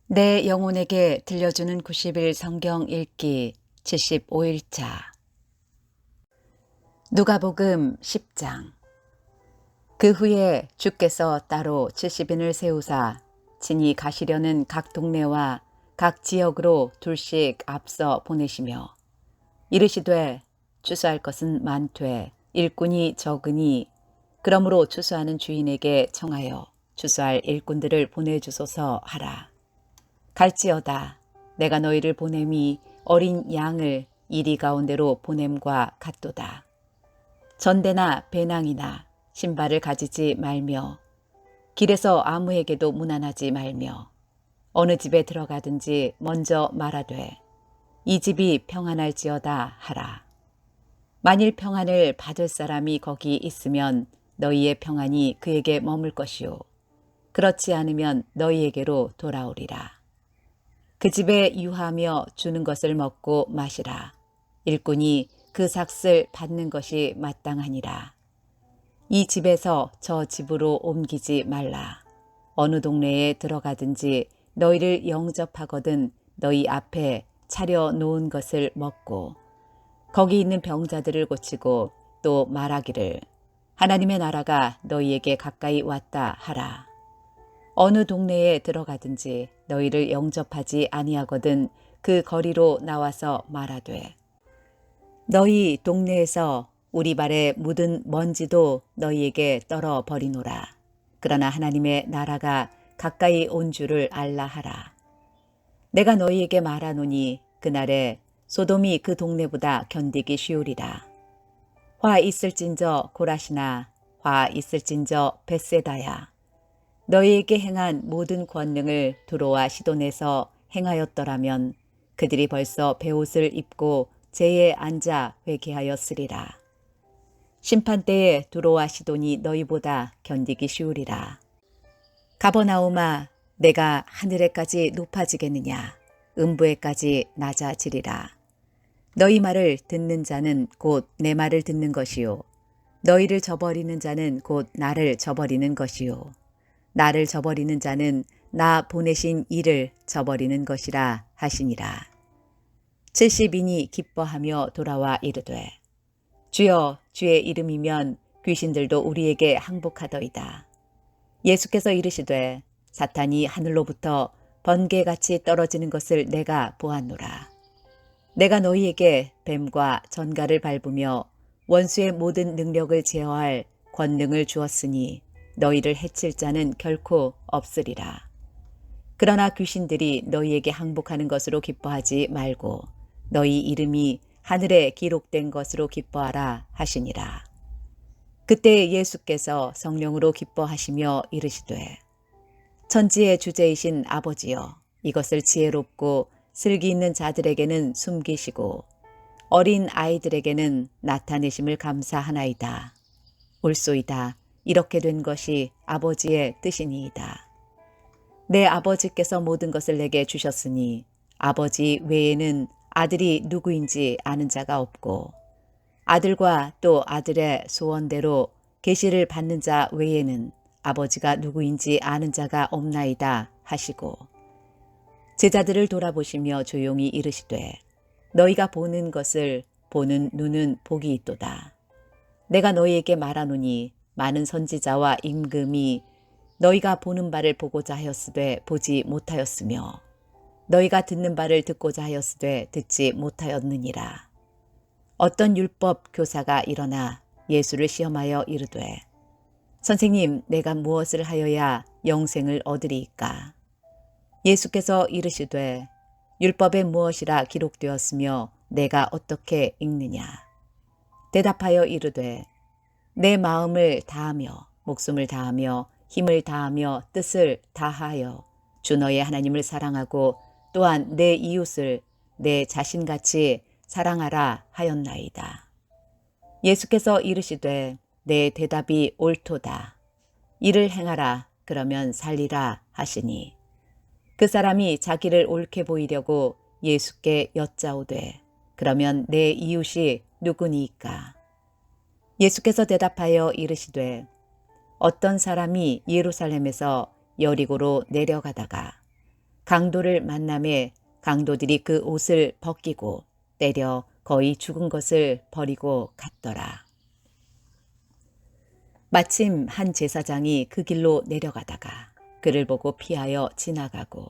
내 영혼에게 들려주는 90일 성경 읽기 75일차 누가복음 10장. 그 후에 주께서 따로 70인을 세우사 친히 가시려는 각 동네와 각 지역으로 둘씩 앞서 보내시며 이르시되 추수할 것은 많되 일꾼이 적으니 그러므로 추수하는 주인에게 청하여 추수할 일꾼들을 보내주소서 하라. 갈지어다 내가 너희를 보냄이 어린 양을 이리 가운데로 보냄과 같도다. 전대나 배낭이나 신발을 가지지 말며 길에서 아무에게도 문안하지 말며 어느 집에 들어가든지 먼저 말하되 이 집이 평안할지어다 하라. 만일 평안을 받을 사람이 거기 있으면 너희의 평안이 그에게 머물 것이요 그렇지 않으면 너희에게로 돌아오리라. 그 집에 유하며 주는 것을 먹고 마시라. 일꾼이 그 삭을 받는 것이 마땅하니라. 이 집에서 저 집으로 옮기지 말라. 어느 동네에 들어가든지 너희를 영접하거든 너희 앞에 차려 놓은 것을 먹고 거기 있는 병자들을 고치고 또 말하기를 하나님의 나라가 너희에게 가까이 왔다 하라. 어느 동네에 들어가든지 너희를 영접하지 아니하거든 그 거리로 나와서 말하되 너희 동네에서 우리 발에 묻은 먼지도 너희에게 떨어 버리노라. 그러나 하나님의 나라가 가까이 온 줄을 알라 하라. 내가 너희에게 말하노니 그날에 소돔이 그 동네보다 견디기 쉬우리라. 화 있을진저 고라시나 화 있을진저 벳세다야. 너희에게 행한 모든 권능을 두로와 시돈에서 행하였더라면 그들이 벌써 베옷을 입고 제에 앉아 회개하였으리라. 심판때에 두로와 시돈이 너희보다 견디기 쉬우리라. 가버나움아 내가 하늘에까지 높아지겠느냐 음부에까지 낮아지리라. 너희 말을 듣는 자는 곧 내 말을 듣는 것이요 너희를 저버리는 자는 곧 나를 저버리는 것이요 나를 저버리는 자는 나 보내신 이를 저버리는 것이라 하시니라. 70인이 기뻐하며 돌아와 이르되 주여 주의 이름이면 귀신들도 우리에게 항복하더이다. 예수께서 이르시되 사탄이 하늘로부터 번개같이 떨어지는 것을 내가 보았노라. 내가 너희에게 뱀과 전갈을 밟으며 원수의 모든 능력을 제어할 권능을 주었으니 너희를 해칠 자는 결코 없으리라. 그러나 귀신들이 너희에게 항복하는 것으로 기뻐하지 말고 너희 이름이 하늘에 기록된 것으로 기뻐하라 하시니라. 그때 예수께서 성령으로 기뻐하시며 이르시되 천지의 주제이신 아버지여 이것을 지혜롭고 슬기 있는 자들에게는 숨기시고 어린 아이들에게는 나타내심을 감사하나이다. 옳소이다. 이렇게 된 것이 아버지의 뜻이니이다. 내 아버지께서 모든 것을 내게 주셨으니 아버지 외에는 아들이 누구인지 아는 자가 없고 아들과 또 아들의 소원대로 계시를 받는 자 외에는 아버지가 누구인지 아는 자가 없나이다 하시고 제자들을 돌아보시며 조용히 이르시되 너희가 보는 것을 보는 눈은 복이 있도다. 내가 너희에게 말하노니 많은 선지자와 임금이 너희가 보는 바를 보고자 하였으되 보지 못하였으며 너희가 듣는 바를 듣고자 하였으되 듣지 못하였느니라. 어떤 율법 교사가 일어나 예수를 시험하여 이르되 선생님 내가 무엇을 하여야 영생을 얻으리이까? 예수께서 이르시되 율법에 무엇이라 기록되었으며 내가 어떻게 읽느냐? 대답하여 이르되 내 마음을 다하며 목숨을 다하며 힘을 다하며 뜻을 다하여 주 너의 하나님을 사랑하고 또한 내 이웃을 내 자신같이 사랑하라 하였나이다. 예수께서 이르시되 내 대답이 옳도다. 이를 행하라 그러면 살리라 하시니 그 사람이 자기를 옳게 보이려고 예수께 여짜오되 그러면 내 이웃이 누구니이까? 예수께서 대답하여 이르시되 어떤 사람이 예루살렘에서 여리고로 내려가다가 강도를 만남에 강도들이 그 옷을 벗기고 때려 거의 죽은 것을 버리고 갔더라. 마침 한 제사장이 그 길로 내려가다가 그를 보고 피하여 지나가고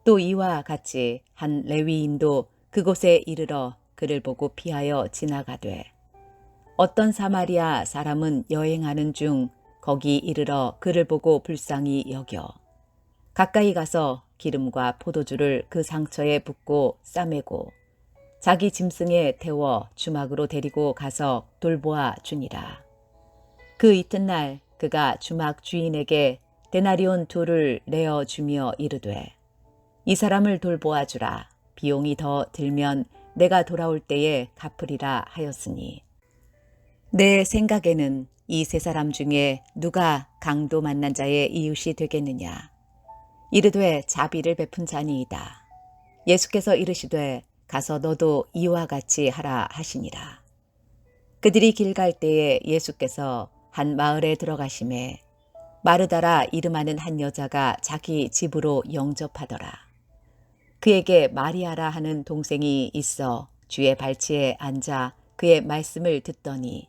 또 이와 같이 한 레위인도 그곳에 이르러 그를 보고 피하여 지나가되 어떤 사마리아 사람은 여행하는 중 거기 이르러 그를 보고 불쌍히 여겨 가까이 가서 기름과 포도주를 그 상처에 붓고 싸매고 자기 짐승에 태워 주막으로 데리고 가서 돌보아 주니라. 그 이튿날 그가 주막 주인에게 데나리온 2를 내어 주며 이르되 이 사람을 돌보아 주라. 비용이 더 들면 내가 돌아올 때에 갚으리라 하였으니 내 생각에는 이 세 사람 중에 누가 강도 만난 자의 이웃이 되겠느냐. 이르되 자비를 베푼 자니이다. 예수께서 이르시되 가서 너도 이와 같이 하라 하시니라. 그들이 길 갈 때에 예수께서 한 마을에 들어가심에 마르다라 이름하는 한 여자가 자기 집으로 영접하더라. 그에게 마리아라 하는 동생이 있어 주의 발치에 앉아 그의 말씀을 듣더니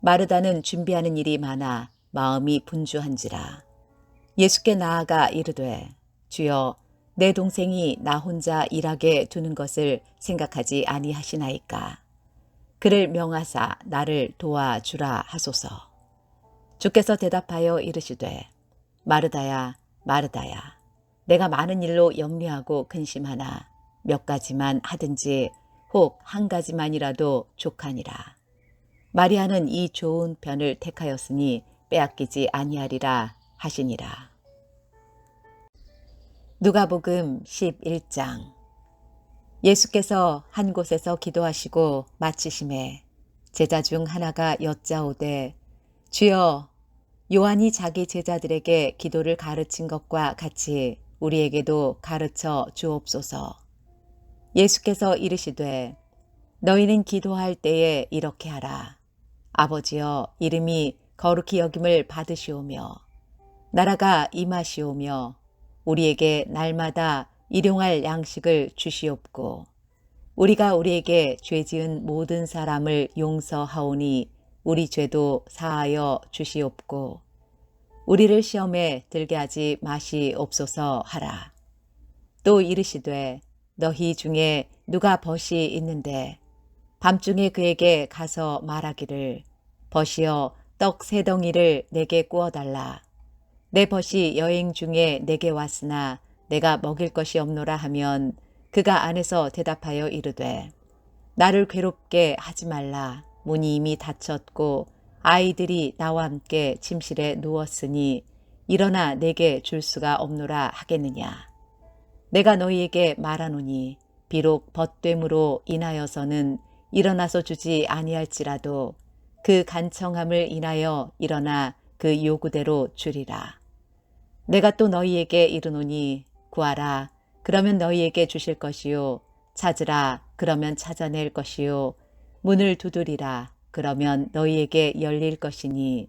마르다는 준비하는 일이 많아 마음이 분주한지라. 예수께 나아가 이르되 주여 내 동생이 나 혼자 일하게 두는 것을 생각하지 아니하시나이까. 그를 명하사 나를 도와주라 하소서. 주께서 대답하여 이르시되 마르다야 마르다야 내가 많은 일로 염려하고 근심하나 몇 가지만 하든지 혹 한 가지만이라도 족하니라. 마리아는 이 좋은 편을 택하였으니 빼앗기지 아니하리라 하시니라. 누가복음 11장. 예수께서 한 곳에서 기도하시고 마치심에 제자 중 하나가 여짜오되 주여 요한이 자기 제자들에게 기도를 가르친 것과 같이 우리에게도 가르쳐 주옵소서. 예수께서 이르시되 너희는 기도할 때에 이렇게 하라. 아버지여 이름이 거룩히 여김을 받으시오며 나라가 임하시오며 우리에게 날마다 일용할 양식을 주시옵고 우리가 우리에게 죄 지은 모든 사람을 용서하오니 우리 죄도 사하여 주시옵고 우리를 시험에 들게 하지 마시옵소서 하라. 또 이르시되 너희 중에 누가 벗이 있는데 밤중에 그에게 가서 말하기를 벗이여 떡 3덩이를 내게 구워달라. 내 벗이 여행 중에 내게 왔으나 내가 먹일 것이 없노라 하면 그가 안에서 대답하여 이르되 나를 괴롭게 하지 말라. 문이 이미 닫혔고 아이들이 나와 함께 침실에 누웠으니 일어나 내게 줄 수가 없노라 하겠느냐. 내가 너희에게 말하노니 비록 벗됨으로 인하여서는 일어나서 주지 아니할지라도 그 간청함을 인하여 일어나 그 요구대로 주리라. 내가 또 너희에게 이르노니 구하라 그러면 너희에게 주실 것이요 찾으라 그러면 찾아낼 것이요 문을 두드리라 그러면 너희에게 열릴 것이니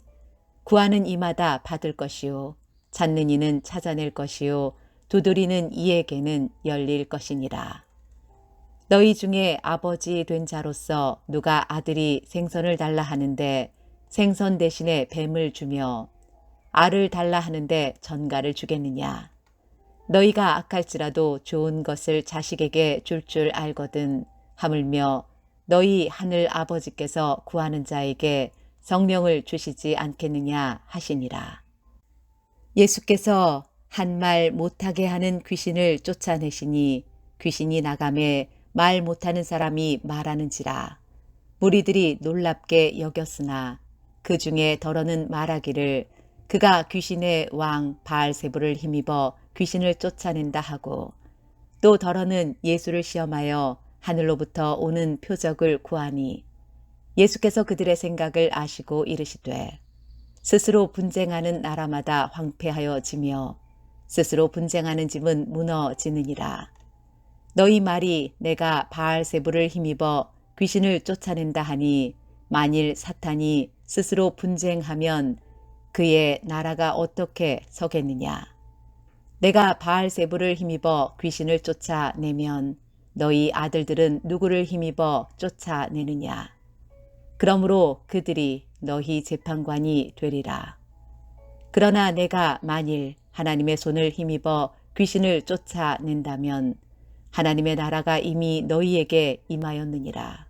구하는 이마다 받을 것이요 찾는 이는 찾아낼 것이요 두드리는 이에게는 열릴 것이니라. 너희 중에 아버지 된 자로서 누가 아들이 생선을 달라 하는데 생선 대신에 뱀을 주며 알을 달라 하는데 전갈을 주겠느냐. 너희가 악할지라도 좋은 것을 자식에게 줄 줄 알거든 하물며 너희 하늘 아버지께서 구하는 자에게 성령을 주시지 않겠느냐 하시니라. 예수께서 한 말 못하게 하는 귀신을 쫓아내시니 귀신이 나가매 말 못하는 사람이 말하는지라. 무리들이 놀랍게 여겼으나 그 중에 더러는 말하기를 그가 귀신의 왕 바알세불을 힘입어 귀신을 쫓아낸다 하고 또 더러는 예수를 시험하여 하늘로부터 오는 표적을 구하니 예수께서 그들의 생각을 아시고 이르시되 스스로 분쟁하는 나라마다 황폐하여지며 스스로 분쟁하는 집은 무너지느니라. 너희 말이 내가 바알세불을 힘입어 귀신을 쫓아낸다 하니 만일 사탄이 스스로 분쟁하면 그의 나라가 어떻게 서겠느냐. 내가 바알세불을 힘입어 귀신을 쫓아내면 너희 아들들은 누구를 힘입어 쫓아내느냐? 그러므로 그들이 너희 재판관이 되리라. 그러나 내가 만일 하나님의 손을 힘입어 귀신을 쫓아낸다면 하나님의 나라가 이미 너희에게 임하였느니라.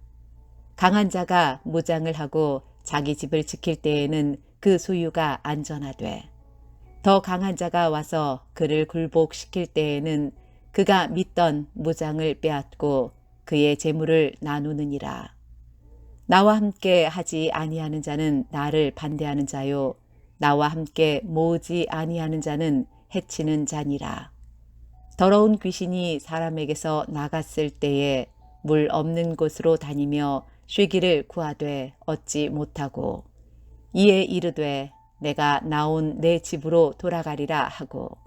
강한 자가 무장을 하고 자기 집을 지킬 때에는 그 소유가 안전하되 더 강한 자가 와서 그를 굴복시킬 때에는 그가 믿던 무장을 빼앗고 그의 재물을 나누느니라. 나와 함께 하지 아니하는 자는 나를 반대하는 자요 나와 함께 모으지 아니하는 자는 해치는 자니라. 더러운 귀신이 사람에게서 나갔을 때에 물 없는 곳으로 다니며 쉬기를 구하되 얻지 못하고 이에 이르되 내가 나온 내 집으로 돌아가리라 하고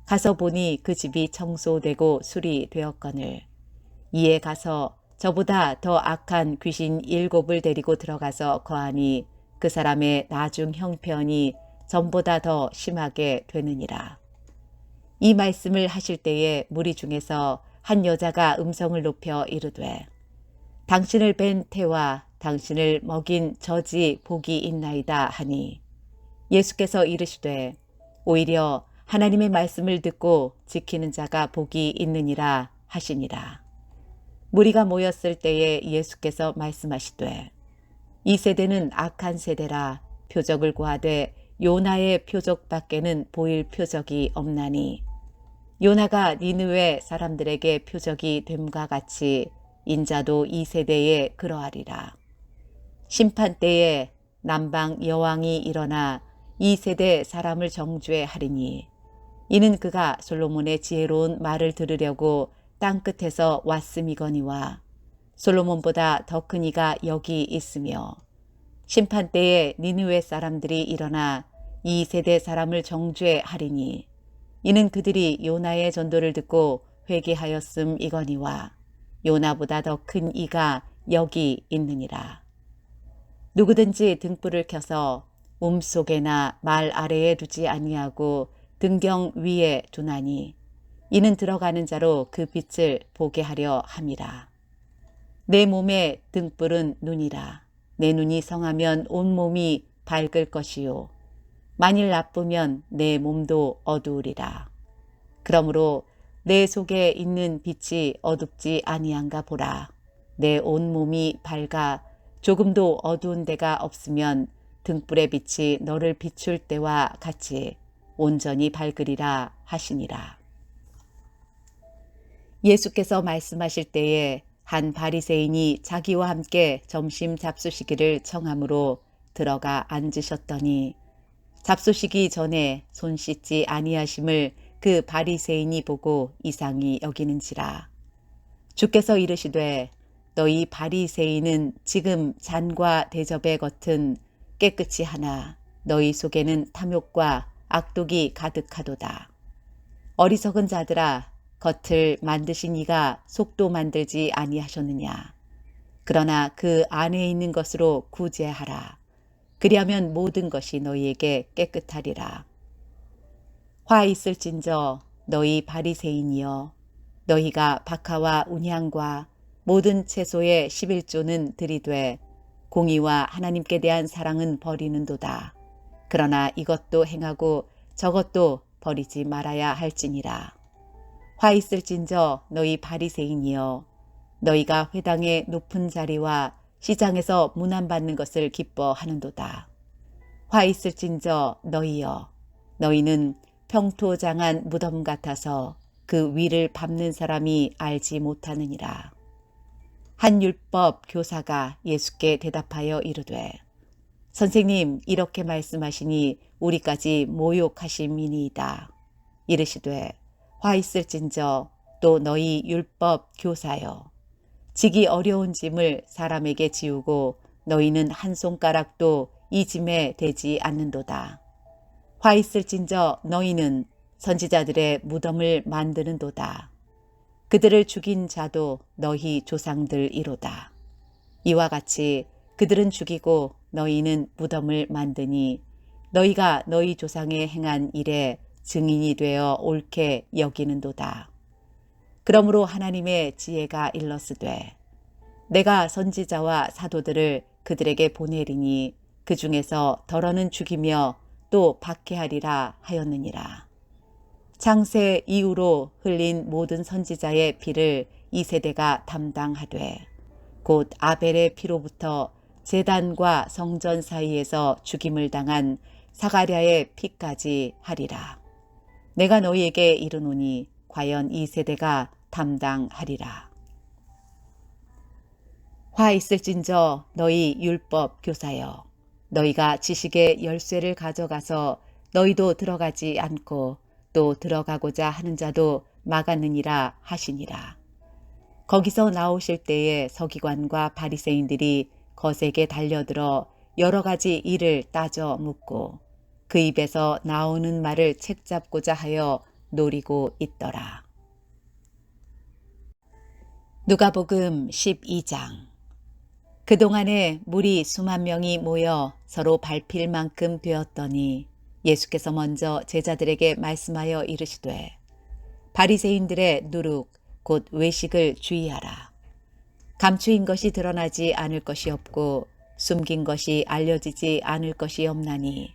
가서 보니 그 집이 청소되고 수리되었거늘 이에 가서 저보다 더 악한 귀신 7을 데리고 들어가서 거하니 그 사람의 나중 형편이 전보다 더 심하게 되느니라. 이 말씀을 하실 때에 무리 중에서 한 여자가 음성을 높여 이르되 당신을 뵌 태와 당신을 먹인 젖이 복이 있나이다 하니 예수께서 이르시되 오히려 하나님의 말씀을 듣고 지키는 자가 복이 있느니라 하시니라. 무리가 모였을 때에 예수께서 말씀하시되 이 세대는 악한 세대라 표적을 구하되 요나의 표적밖에는 보일 표적이 없나니 요나가 니느웨 사람들에게 표적이 됨과 같이 인자도 이 세대에 그러하리라. 심판 때에 남방 여왕이 일어나 이 세대 사람을 정죄 하리니 이는 그가 솔로몬의 지혜로운 말을 들으려고 땅끝에서 왔음이거니와 솔로몬보다 더 큰 이가 여기 있으며 심판 때에 니느웨 사람들이 일어나 이 세대 사람을 정죄하리니 이는 그들이 요나의 전도를 듣고 회개하였음이거니와 요나보다 더 큰 이가 여기 있느니라. 누구든지 등불을 켜서 속에나 말 아래에 두지 아니하고 등경 위에 두나니 이는 들어가는 자로 그 빛을 보게 하려 함이라. 내 몸의 등불은 눈이라. 내 눈이 성하면 온 몸이 밝을 것이요 만일 나쁘면 내 몸도 어두우리라. 그러므로 내 속에 있는 빛이 어둡지 아니한가 보라. 내 온 몸이 밝아 조금도 어두운 데가 없으면 등불의 빛이 너를 비출 때와 같이 온전히 밝으리라 하시니라. 예수께서 말씀하실 때에 한 바리새인이 자기와 함께 점심 잡수시기를 청함으로 들어가 앉으셨더니 잡수시기 전에 손 씻지 아니하심을 그 바리새인이 보고 이상히 여기는지라. 주께서 이르시되 너희 바리새인은 지금 잔과 대접의 겉은 깨끗이 하나 너희 속에는 탐욕과 악독이 가득하도다. 어리석은 자들아 겉을 만드신 이가 속도 만들지 아니하셨느냐. 그러나 그 안에 있는 것으로 구제하라. 그리하면 모든 것이 너희에게 깨끗하리라. 화 있을진저 너희 바리새인이여 너희가 박하와 운향과 모든 채소의 11조는 들이되 공의와 하나님께 대한 사랑은 버리는도다. 그러나 이것도 행하고 저것도 버리지 말아야 할지니라. 화 있을진저 너희 바리새인이여 너희가 회당의 높은 자리와 시장에서 문안받는 것을 기뻐하는도다. 화 있을진저 너희여 너희는 평토장한 무덤 같아서 그 위를 밟는 사람이 알지 못하느니라. 한 율법 교사가 예수께 대답하여 이르되 선생님 이렇게 말씀하시니 우리까지 모욕하심이니이다. 이르시되 화 있을진저 또 너희 율법 교사여 지기 어려운 짐을 사람에게 지우고 너희는 한 손가락도 이 짐에 대지 않는도다. 화 있을진저 너희는 선지자들의 무덤을 만드는도다. 그들을 죽인 자도 너희 조상들이로다. 이와 같이 그들은 죽이고 너희는 무덤을 만드니 너희가 너희 조상의 행한 일에 증인이 되어 옳게 여기는도다. 그러므로 하나님의 지혜가 일렀으되 내가 선지자와 사도들을 그들에게 보내리니 그 중에서 덜어는 죽이며 또 박해하리라 하였느니라. 창세 이후로 흘린 모든 선지자의 피를 이 세대가 담당하되 곧 아벨의 피로부터 제단과 성전 사이에서 죽임을 당한 사가랴의 피까지 하리라. 내가 너희에게 이르노니 과연 이 세대가 담당하리라. 화 있을진저 너희 율법 교사여, 너희가 지식의 열쇠를 가져가서 너희도 들어가지 않고 또 들어가고자 하는 자도 막았느니라 하시니라. 거기서 나오실 때에 서기관과 바리새인들이 거세게 달려들어 여러 가지 일을 따져 묻고 그 입에서 나오는 말을 책잡고자 하여 노리고 있더라. 누가복음 12장. 그동안에 무리 수만 명이 모여 서로 밟힐 만큼 되었더니 예수께서 먼저 제자들에게 말씀하여 이르시되 바리새인들의 누룩 곧 외식을 주의하라. 감추인 것이 드러나지 않을 것이 없고 숨긴 것이 알려지지 않을 것이 없나니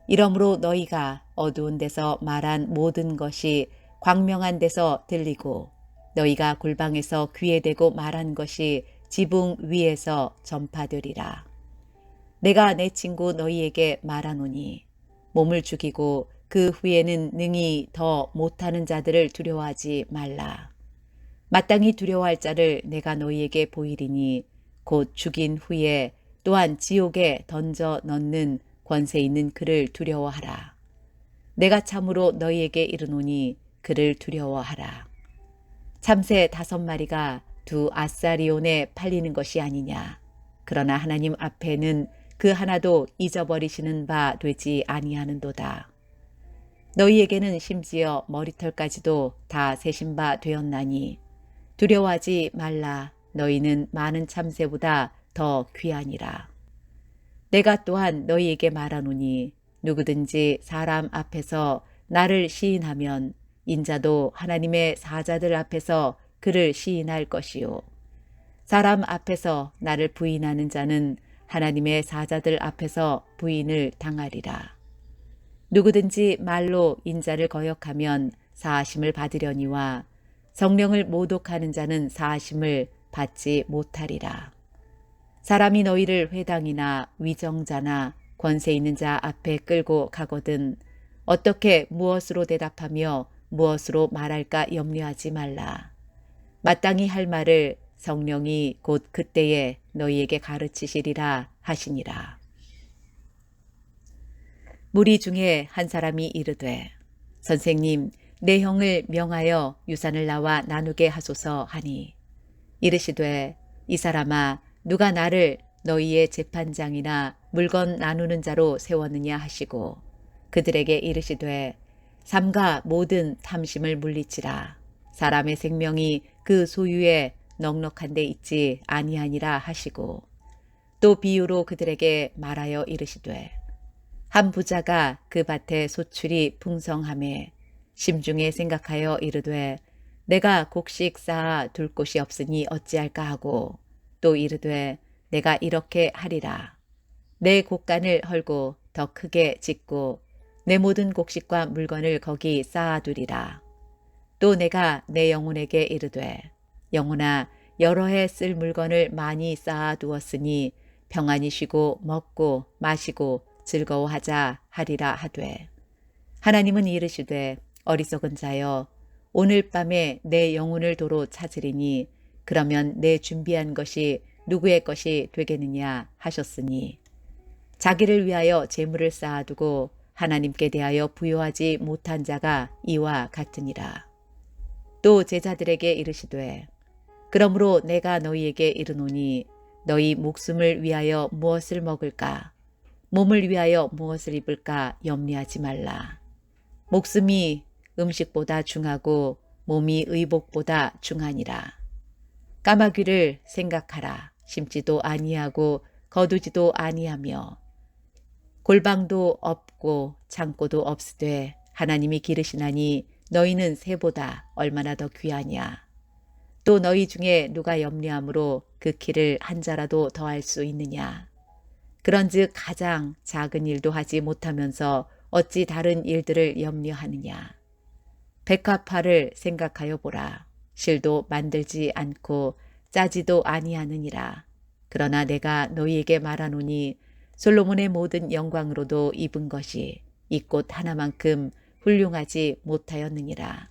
이러므로 너희가 어두운 데서 말한 모든 것이 광명한 데서 들리고 너희가 골방에서 귀에 대고 말한 것이 지붕 위에서 전파되리라. 내가 내 친구 너희에게 말하노니 몸을 죽이고 그 후에는 능히 더 못하는 자들을 두려워하지 말라. 마땅히 두려워할 자를 내가 너희에게 보이리니 곧 죽인 후에 또한 지옥에 던져 넣는 권세 있는 그를 두려워하라. 내가 참으로 너희에게 이르노니 그를 두려워하라. 참새 5마리가 2 아사리온에 팔리는 것이 아니냐. 그러나 하나님 앞에는 그 하나도 잊어버리시는 바 되지 아니하는도다. 너희에게는 심지어 머리털까지도 다 세신 바 되었나니 두려워하지 말라. 너희는 많은 참새보다 더 귀하니라. 내가 또한 너희에게 말하노니 누구든지 사람 앞에서 나를 시인하면 인자도 하나님의 사자들 앞에서 그를 시인할 것이요. 사람 앞에서 나를 부인하는 자는 하나님의 사자들 앞에서 부인을 당하리라. 누구든지 말로 인자를 거역하면 사하심을 받으려니와 성령을 모독하는 자는 사하심을 받지 못하리라. 사람이 너희를 회당이나 위정자나 권세 있는 자 앞에 끌고 가거든 어떻게 무엇으로 대답하며 무엇으로 말할까 염려하지 말라. 마땅히 할 말을 성령이 곧 그때에 너희에게 가르치시리라 하시니라. 무리 중에 한 사람이 이르되 선생님 내 형을 명하여 유산을 나와 나누게 하소서 하니 이르시되 이 사람아 누가 나를 너희의 재판장이나 물건 나누는 자로 세웠느냐 하시고 그들에게 이르시되 삼가 모든 탐심을 물리치라. 사람의 생명이 그 소유에 넉넉한 데 있지 아니하니라 하시고 또 비유로 그들에게 말하여 이르시되 한 부자가 그 밭에 소출이 풍성하매 심중에 생각하여 이르되 내가 곡식 쌓아 둘 곳이 없으니 어찌할까 하고 또 이르되 내가 이렇게 하리라. 내 곡간을 헐고 더 크게 짓고 내 모든 곡식과 물건을 거기 쌓아두리라. 또 내가 내 영혼에게 이르되 영혼아 여러 해 쓸 물건을 많이 쌓아두었으니 평안히 쉬고 먹고 마시고 즐거워하자 하리라 하되 하나님은 이르시되 어리석은 자여 오늘 밤에 내 영혼을 도로 찾으리니 그러면 내 준비한 것이 누구의 것이 되겠느냐 하셨으니 자기를 위하여 재물을 쌓아두고 하나님께 대하여 부요하지 못한 자가 이와 같으니라. 또 제자들에게 이르시되 그러므로 내가 너희에게 이르노니 너희 목숨을 위하여 무엇을 먹을까 몸을 위하여 무엇을 입을까 염려하지 말라. 목숨이 음식보다 중하고 몸이 의복보다 중하니라. 까마귀를 생각하라. 심지도 아니하고 거두지도 아니하며 골방도 없고 창고도 없으되 하나님이 기르시나니 너희는 새보다 얼마나 더 귀하냐. 또 너희 중에 누가 염려함으로 그 키를 한 자라도 더할 수 있느냐. 그런즉 가장 작은 일도 하지 못하면서 어찌 다른 일들을 염려하느냐. 백합화를 생각하여 보라. 실도 만들지 않고 짜지도 아니하느니라. 그러나 내가 너희에게 말하노니 솔로몬의 모든 영광으로도 입은 것이 이 꽃 하나만큼 훌륭하지 못하였느니라.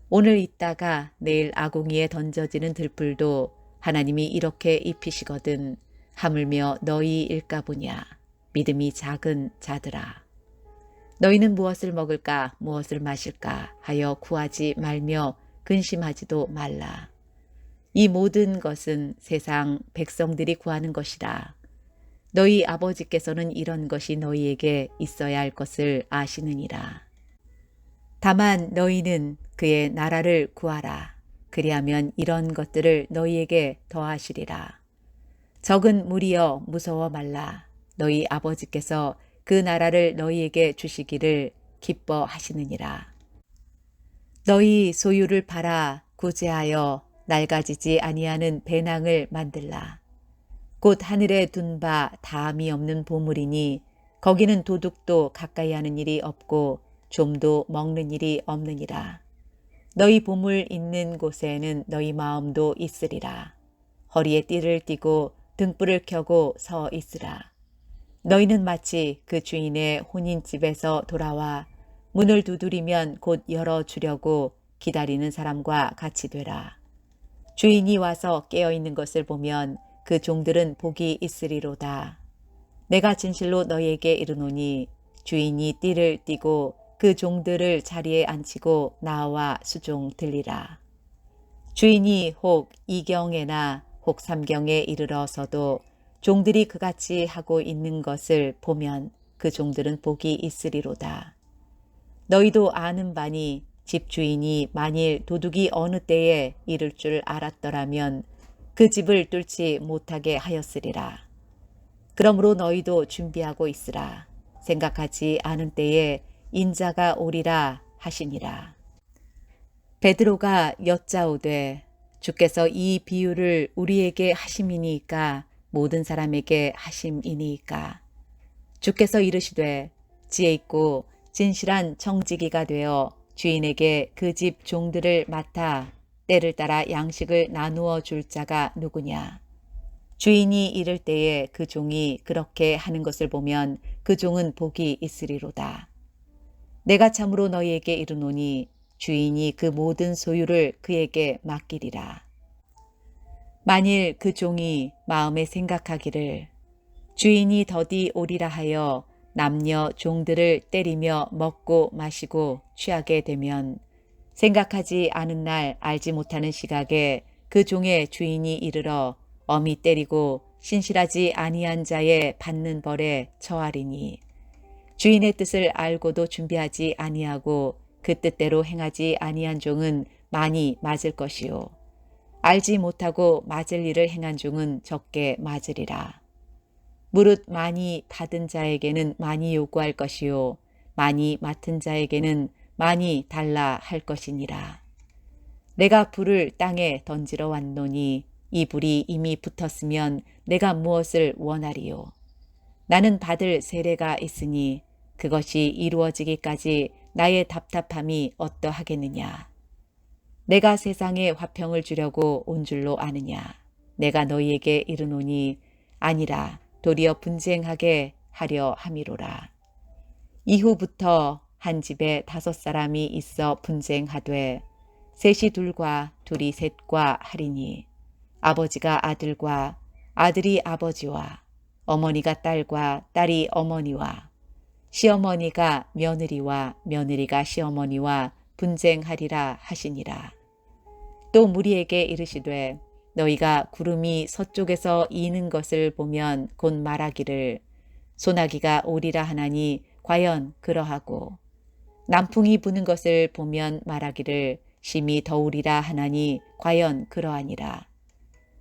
오늘 있다가 내일 아궁이에 던져지는 들풀도 하나님이 이렇게 입히시거든 하물며 너희일까 보냐. 믿음이 작은 자들아. 너희는 무엇을 먹을까 무엇을 마실까 하여 구하지 말며 근심하지도 말라. 이 모든 것은 세상 백성들이 구하는 것이라. 너희 아버지께서는 이런 것이 너희에게 있어야 할 것을 아시느니라. 다만 너희는 그의 나라를 구하라. 그리하면 이런 것들을 너희에게 더하시리라. 적은 무리여 무서워 말라. 너희 아버지께서 그 나라를 너희에게 주시기를 기뻐하시느니라. 너희 소유를 팔아 구제하여 낡아지지 아니하는 배낭을 만들라. 곧 하늘에 둔 바 다함이 없는 보물이니 거기는 도둑도 가까이 하는 일이 없고 좀도 먹는 일이 없느니라. 너희 보물 있는 곳에는 너희 마음도 있으리라. 허리에 띠를 띠고 등불을 켜고 서 있으라. 너희는 마치 그 주인의 혼인집에서 돌아와 문을 두드리면 곧 열어주려고 기다리는 사람과 같이 되라. 주인이 와서 깨어있는 것을 보면 그 종들은 복이 있으리로다. 내가 진실로 너희에게 이르노니 주인이 띠를 띠고 그 종들을 자리에 앉히고 나와 수종 들리라. 주인이 혹 2경에나 혹 3경에 이르러서도 종들이 그같이 하고 있는 것을 보면 그 종들은 복이 있으리로다. 너희도 아는 바니 집주인이 만일 도둑이 어느 때에 이를 줄 알았더라면 그 집을 뚫지 못하게 하였으리라. 그러므로 너희도 준비하고 있으라. 생각하지 않은 때에 인자가 오리라 하시니라. 베드로가 여짜오되 주께서 이 비유를 우리에게 하심이니이까 모든 사람에게 하심이니이까. 주께서 이르시되 지혜 있고 진실한 청지기가 되어 주인에게 그 집 종들을 맡아 때를 따라 양식을 나누어 줄 자가 누구냐. 주인이 이를 때에 그 종이 그렇게 하는 것을 보면 그 종은 복이 있으리로다. 내가 참으로 너희에게 이르노니 주인이 그 모든 소유를 그에게 맡기리라. 만일 그 종이 마음에 생각하기를 주인이 더디 오리라 하여 남녀 종들을 때리며 먹고 마시고 취하게 되면 생각하지 않은 날 알지 못하는 시각에 그 종의 주인이 이르러 엄히 때리고 신실하지 아니한 자의 받는 벌에 처하리니 주인의 뜻을 알고도 준비하지 아니하고 그 뜻대로 행하지 아니한 종은 많이 맞을 것이요 알지 못하고 맞을 일을 행한 종은 적게 맞으리라. 무릇 많이 받은 자에게는 많이 요구할 것이요 많이 맡은 자에게는 많이 달라 할 것이니라. 내가 불을 땅에 던지러 왔노니 이 불이 이미 붙었으면 내가 무엇을 원하리요. 나는 받을 세례가 있으니 그것이 이루어지기까지 나의 답답함이 어떠하겠느냐. 내가 세상에 화평을 주려고 온 줄로 아느냐. 내가 너희에게 이르노니 아니라 도리어 분쟁하게 하려 함이로라. 이후부터 한 집에 5사람이 있어 분쟁하되 셋이 둘과 둘이 셋과 하리니 아버지가 아들과 아들이 아버지와 어머니가 딸과 딸이 어머니와 시어머니가 며느리와 며느리가 시어머니와 분쟁하리라 하시니라. 또 무리에게 이르시되 너희가 구름이 서쪽에서 이는 것을 보면 곧 말하기를 소나기가 오리라 하나니 과연 그러하고 남풍이 부는 것을 보면 말하기를 심히 더우리라 하나니 과연 그러하니라.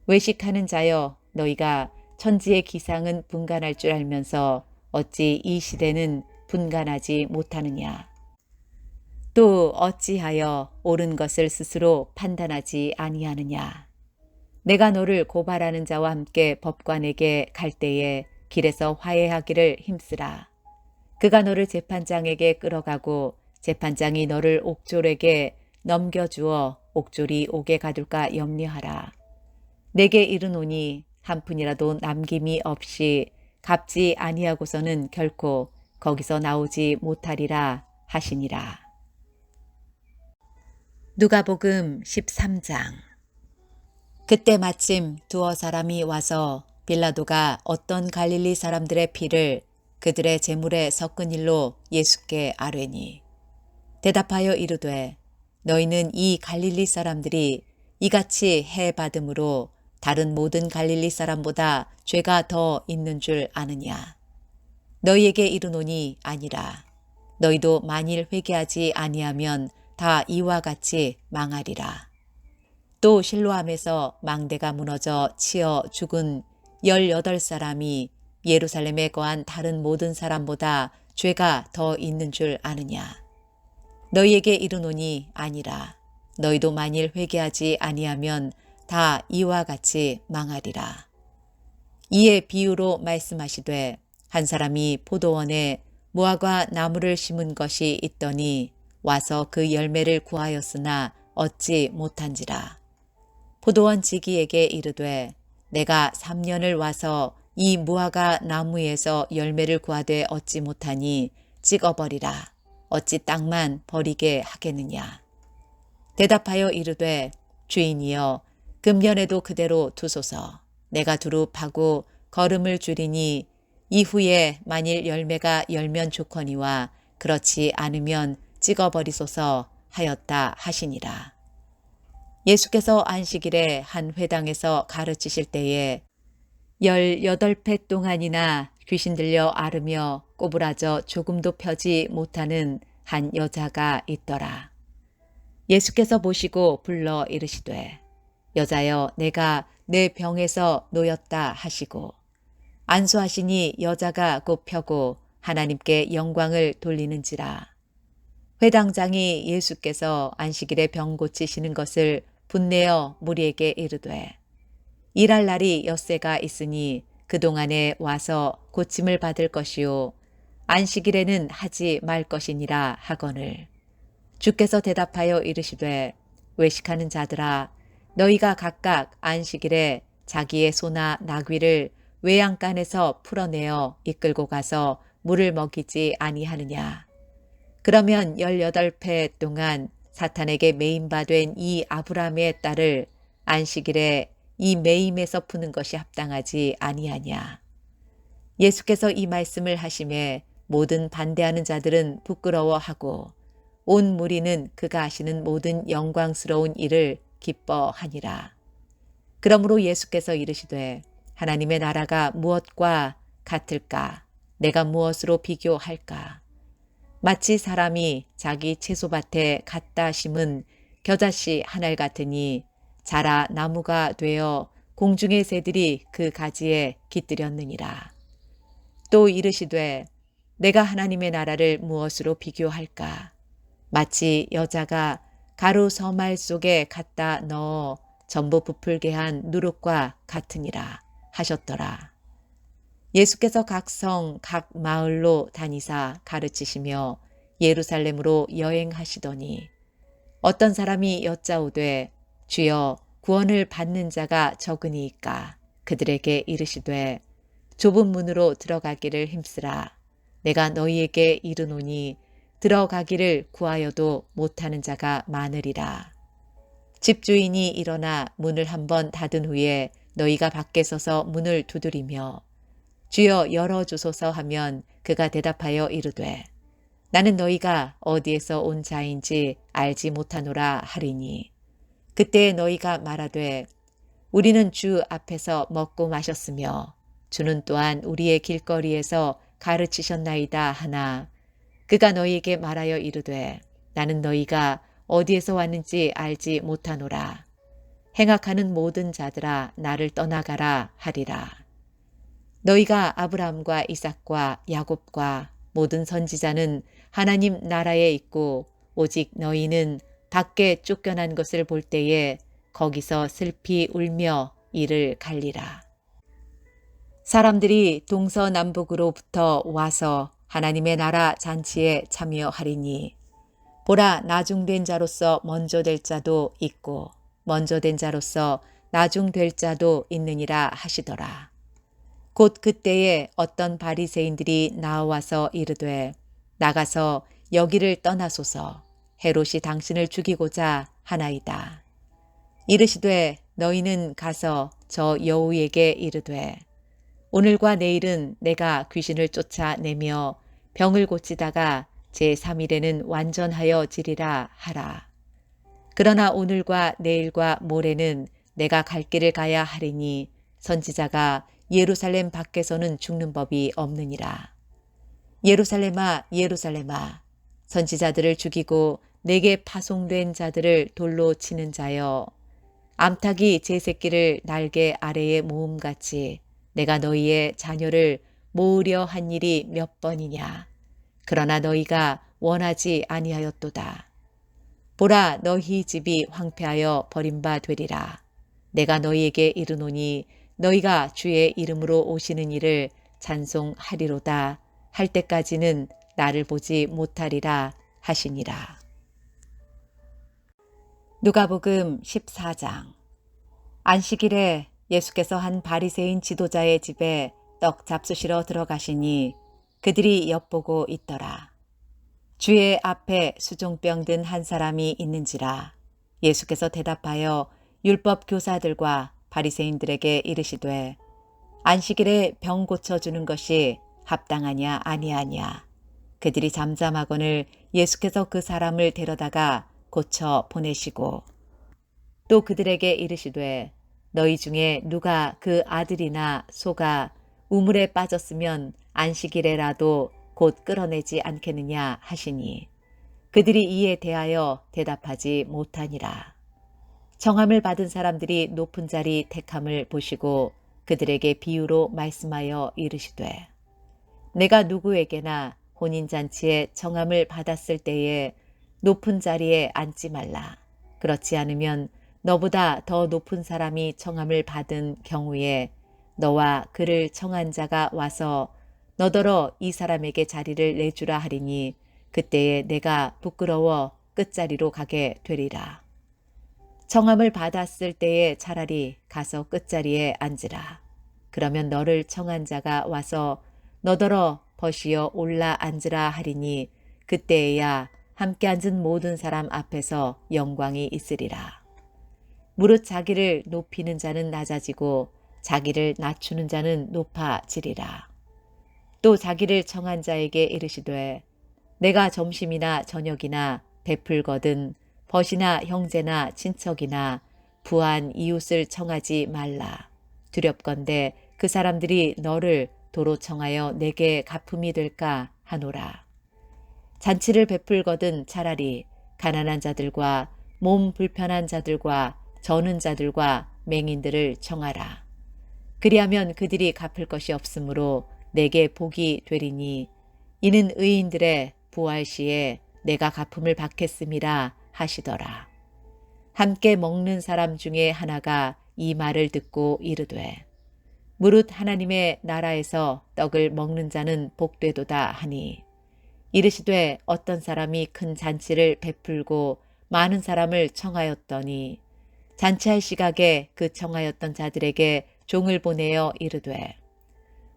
외식하는 자여 너희가 천지의 기상은 분간할 줄 알면서 어찌 이 시대는 분간하지 못하느냐. 또 어찌하여 옳은 것을 스스로 판단하지 아니하느냐. 내가 너를 고발하는 자와 함께 법관에게 갈 때에 길에서 화해하기를 힘쓰라. 그가 너를 재판장에게 끌어가고 재판장이 너를 옥졸에게 넘겨주어 옥졸이 옥에 가둘까 염려하라. 내게 이르노니 한 푼이라도 남김이 없이 갚지 아니하고서는 결코 거기서 나오지 못하리라 하시니라. 누가복음 13장. 그때 마침 두어 사람이 와서 빌라도가 어떤 갈릴리 사람들의 피를 그들의 제물에 섞은 일로 예수께 아뢰니, 대답하여 이르되 너희는 이 갈릴리 사람들이 이같이 해 받음으로 다른 모든 갈릴리 사람보다 죄가 더 있는 줄 아느냐. 너희에게 이르노니 아니라. 너희도 만일 회개하지 아니하면 다 이와 같이 망하리라. 또 실로암에서 망대가 무너져 치어 죽은 18사람이 예루살렘에 거한 다른 모든 사람보다 죄가 더 있는 줄 아느냐. 너희에게 이르노니 아니라. 너희도 만일 회개하지 아니하면 다 이와 같이 망하리라. 이에 비유로 말씀하시되 한 사람이 포도원에 무화과 나무를 심은 것이 있더니 와서 그 열매를 구하였으나 얻지 못한지라. 포도원 지기에게 이르되 내가 3년을 와서 이 무화과 나무에서 열매를 구하되 얻지 못하니 찍어버리라. 어찌 땅만 버리게 하겠느냐. 대답하여 이르되 주인이여 금년에도 그대로 두소서. 내가 두루 파고 거름을 줄이니 이후에 만일 열매가 열면 좋거니와 그렇지 않으면 찍어버리소서 하였다 하시니라. 예수께서 안식일에 한 회당에서 가르치실 때에 18배 동안이나 귀신 들려 앓으며 꼬부라져 조금도 펴지 못하는 한 여자가 있더라. 예수께서 보시고 불러 이르시되 여자여 내가 내 병에서 놓였다 하시고 안수하시니 여자가 곧 펴고 하나님께 영광을 돌리는지라. 회당장이 예수께서 안식일에 병 고치시는 것을 분내어 무리에게 이르되 일할 날이 엿새가 있으니 그동안에 와서 고침을 받을 것이요 안식일에는 하지 말 것이니라 하거늘. 주께서 대답하여 이르시되 외식하는 자들아 너희가 각각 안식일에 자기의 소나 나귀를 외양간에서 풀어내어 이끌고 가서 물을 먹이지 아니하느냐. 그러면 18배 동안 사탄에게 매임받은 이 아브라함의 딸을 안식일에 이 매임에서 푸는 것이 합당하지 아니하냐. 예수께서 이 말씀을 하심에 모든 반대하는 자들은 부끄러워하고 온 무리는 그가 하시는 모든 영광스러운 일을 기뻐하니라. 그러므로 예수께서 이르시되 하나님의 나라가 무엇과 같을까? 내가 무엇으로 비교할까? 마치 사람이 자기 채소밭에 갖다 심은 겨자씨 한 알 같으니 자라 나무가 되어 공중의 새들이 그 가지에 깃들였느니라. 또 이르시되 내가 하나님의 나라를 무엇으로 비교할까? 마치 여자가 가루 서말 속에 갖다 넣어 전부 부풀게 한 누룩과 같으니라 하셨더라. 예수께서 각 성, 각 마을로 다니사 가르치시며 예루살렘으로 여행하시더니 어떤 사람이 여짜오되 주여 구원을 받는 자가 적으니이까 그들에게 이르시되 좁은 문으로 들어가기를 힘쓰라. 내가 너희에게 이르노니 들어가기를 구하여도 못하는 자가 많으리라. 집주인이 일어나 문을 한번 닫은 후에 너희가 밖에 서서 문을 두드리며 주여 열어주소서 하면 그가 대답하여 이르되 나는 너희가 어디에서 온 자인지 알지 못하노라 하리니 그때 너희가 말하되 우리는 주 앞에서 먹고 마셨으며 주는 또한 우리의 길거리에서 가르치셨나이다 하나 그가 너희에게 말하여 이르되 나는 너희가 어디에서 왔는지 알지 못하노라. 행악하는 모든 자들아 나를 떠나가라 하리라. 너희가 아브라함과 이삭과 야곱과 모든 선지자는 하나님 나라에 있고 오직 너희는 밖에 쫓겨난 것을 볼 때에 거기서 슬피 울며 이를 갈리라. 사람들이 동서남북으로부터 와서 하나님의 나라 잔치에 참여하리니 보라, 나중된 자로서 먼저 될 자도 있고 먼저 된 자로서 나중될 자도 있느니라 하시더라. 곧 그때에 어떤 바리새인들이 나와서 이르되 나가서 여기를 떠나소서. 헤롯이 당신을 죽이고자 하나이다. 이르시되 너희는 가서 저 여우에게 이르되 오늘과 내일은 내가 귀신을 쫓아내며 병을 고치다가 제3일에는 완전하여 지리라 하라. 그러나 오늘과 내일과 모레는 내가 갈 길을 가야 하리니 선지자가 예루살렘 밖에서는 죽는 법이 없느니라. 예루살렘아, 예루살렘아, 선지자들을 죽이고 내게 파송된 자들을 돌로 치는 자여, 암탉이 제 새끼를 날개 아래에 모음같이 내가 너희의 자녀를 모으려 한 일이 몇 번이냐. 그러나 너희가 원하지 아니하였도다. 보라, 너희 집이 황폐하여 버림바 되리라. 내가 너희에게 이르노니 너희가 주의 이름으로 오시는 이를 찬송하리로다 할 때까지는 나를 보지 못하리라 하시니라. 누가복음 14장. 안식일에 예수께서 한 바리새인 지도자의 집에 떡 잡수시러 들어가시니 그들이 엿보고 있더라. 주의 앞에 수종병 든 한 사람이 있는지라. 예수께서 대답하여 율법 교사들과 바리새인들에게 이르시되 안식일에 병 고쳐주는 것이 합당하냐 아니하냐. 그들이 잠잠하거늘 예수께서 그 사람을 데려다가 고쳐 보내시고 또 그들에게 이르시되 너희 중에 누가 그 아들이나 소가 우물에 빠졌으면 안식일에라도 곧 끌어내지 않겠느냐 하시니 그들이 이에 대하여 대답하지 못하니라. 청함을 받은 사람들이 높은 자리 택함을 보시고 그들에게 비유로 말씀하여 이르시되 내가 누구에게나 혼인잔치에 청함을 받았을 때에 높은 자리에 앉지 말라. 그렇지 않으면 너보다 더 높은 사람이 청함을 받은 경우에 너와 그를 청한 자가 와서 너더러 이 사람에게 자리를 내주라 하리니 그때에 내가 부끄러워 끝자리로 가게 되리라. 청함을 받았을 때에 차라리 가서 끝자리에 앉으라. 그러면 너를 청한 자가 와서 너더러 벗이어 올라 앉으라 하리니 그때에야 함께 앉은 모든 사람 앞에서 영광이 있으리라. 무릇 자기를 높이는 자는 낮아지고 자기를 낮추는 자는 높아지리라. 또 자기를 청한 자에게 이르시되 내가 점심이나 저녁이나 베풀거든 벗이나 형제나 친척이나 부한 이웃을 청하지 말라. 두렵건대 그 사람들이 너를 도로 청하여 내게 갚음이 될까 하노라. 잔치를 베풀거든 차라리 가난한 자들과 몸 불편한 자들과 저는 자들과 맹인들을 청하라. 그리하면 그들이 갚을 것이 없으므로 내게 복이 되리니 이는 의인들의 부활 시에 내가 갚음을 받겠음이라 하시더라. 함께 먹는 사람 중에 하나가 이 말을 듣고 이르되 무릇 하나님의 나라에서 떡을 먹는 자는 복되도다 하니 이르시되 어떤 사람이 큰 잔치를 베풀고 많은 사람을 청하였더니 잔치할 시각에 그 청하였던 자들에게 종을 보내어 이르되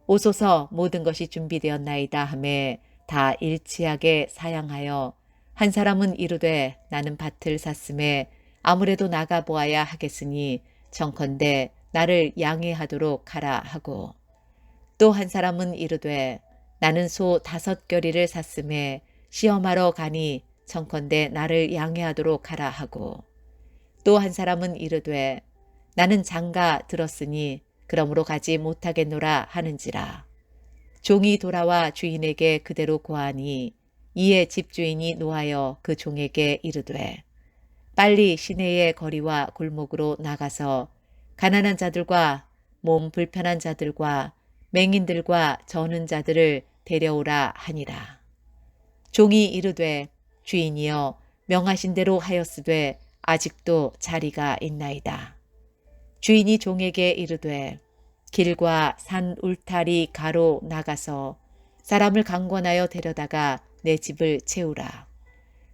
오소서 모든 것이 준비되었나이다 하매 다 일치하게 사양하여 한 사람은 이르되 나는 밭을 샀음에 아무래도 나가 보아야 하겠으니 청컨대 나를 양해하도록 하라 하고 또 한 사람은 이르되 나는 소 5겨리를 샀음에 시험하러 가니 청컨대 나를 양해하도록 하라 하고 또 한 사람은 이르되 나는 장가 들었으니 그러므로 가지 못하겠노라 하는지라. 종이 돌아와 주인에게 그대로 고하니 이에 집주인이 노하여 그 종에게 이르되 빨리 시내의 거리와 골목으로 나가서 가난한 자들과 몸 불편한 자들과 맹인들과 저는 자들을 데려오라 하니라. 종이 이르되 주인이여 명하신 대로 하였으되 아직도 자리가 있나이다. 주인이 종에게 이르되 길과 산 울타리 가로 나가서 사람을 강권하여 데려다가 내 집을 채우라.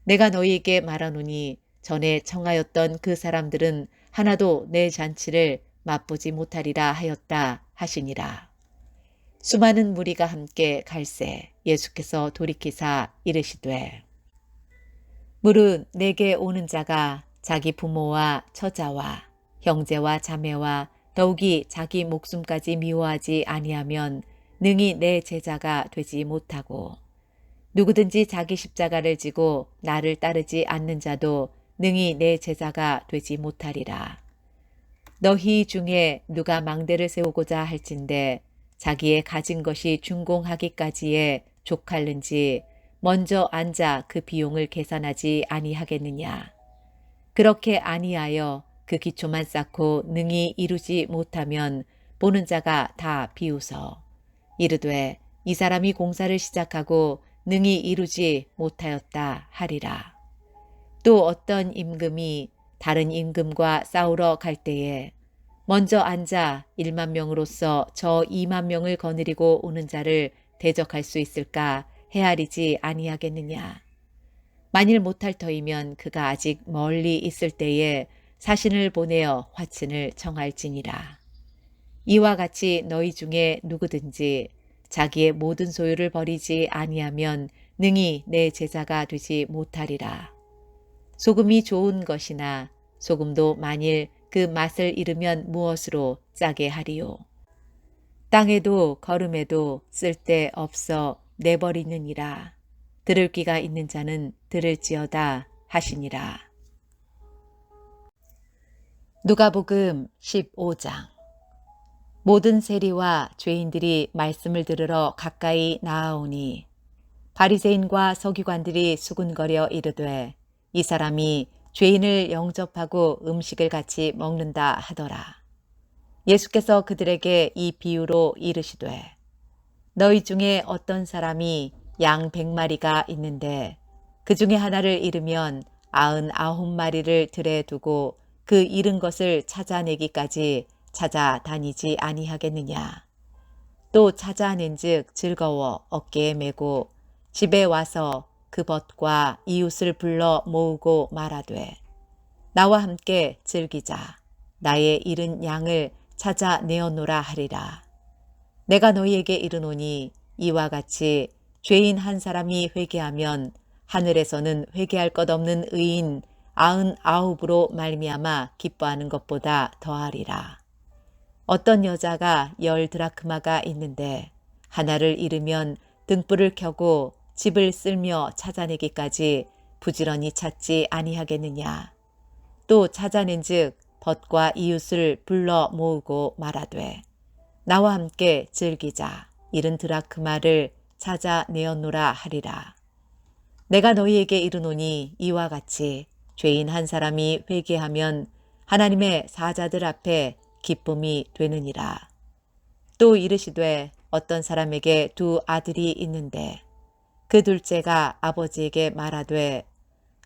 내가 너희에게 말하노니 전에 청하였던 그 사람들은 하나도 내 잔치를 맛보지 못하리라 하였다 하시니라. 수많은 무리가 함께 갈새 예수께서 돌이키사 이르시되 무릇 내게 오는 자가 자기 부모와 처자와 형제와 자매와 더욱이 자기 목숨까지 미워하지 아니하면 능히 내 제자가 되지 못하고 누구든지 자기 십자가를 지고 나를 따르지 않는 자도 능히 내 제자가 되지 못하리라. 너희 중에 누가 망대를 세우고자 할진대 자기의 가진 것이 준공하기까지에 족할는지 먼저 앉아 그 비용을 계산하지 아니하겠느냐. 그렇게 아니하여 그 기초만 쌓고 능히 이루지 못하면 보는 자가 다 비웃어 이르되 이 사람이 공사를 시작하고 능히 이루지 못하였다 하리라. 또 어떤 임금이 다른 임금과 싸우러 갈 때에 먼저 앉아 1만 명으로서 저 2만 명을 거느리고 오는 자를 대적할 수 있을까 헤아리지 아니하겠느냐. 만일 못할 터이면 그가 아직 멀리 있을 때에 사신을 보내어 화친을 청할지니라. 이와 같이 너희 중에 누구든지 자기의 모든 소유를 버리지 아니하면 능히 내 제자가 되지 못하리라. 소금이 좋은 것이나 소금도 만일 그 맛을 잃으면 무엇으로 짜게 하리요. 땅에도 거름에도 쓸데 없어 내버리느니라. 들을 귀가 있는 자는 들을지어다 하시니라. 누가복음 15장. 모든 세리와 죄인들이 말씀을 들으러 가까이 나아오니 바리새인과 서기관들이 수군거려 이르되 이 사람이 죄인을 영접하고 음식을 같이 먹는다 하더라. 예수께서 그들에게 이 비유로 이르시되 너희 중에 어떤 사람이 양 100마리가 있는데 그 중에 하나를 잃으면 99마리를 들에 두고 그 잃은 것을 찾아내기까지 찾아다니지 아니하겠느냐. 또 찾아낸즉 즐거워 어깨에 메고 집에 와서 그 벗과 이웃을 불러 모으고 말하되 나와 함께 즐기자. 나의 잃은 양을 찾아내었노라 하리라. 내가 너희에게 이르노니 이와 같이 죄인 한 사람이 회개하면 하늘에서는 회개할 것 없는 의인 99으로 말미암아 기뻐하는 것보다 더하리라. 어떤 여자가 10드라크마가 있는데 하나를 잃으면 등불을 켜고 집을 쓸며 찾아내기까지 부지런히 찾지 아니하겠느냐. 또 찾아낸즉 벗과 이웃을 불러 모으고 말하되 나와 함께 즐기자. 잃은 드라크마를 찾아내었노라 하리라. 내가 너희에게 이르노니 이와 같이 죄인 한 사람이 회개하면 하나님의 사자들 앞에 기쁨이 되느니라. 또 이르시되 어떤 사람에게 2 아들이 있는데 그 둘째가 아버지에게 말하되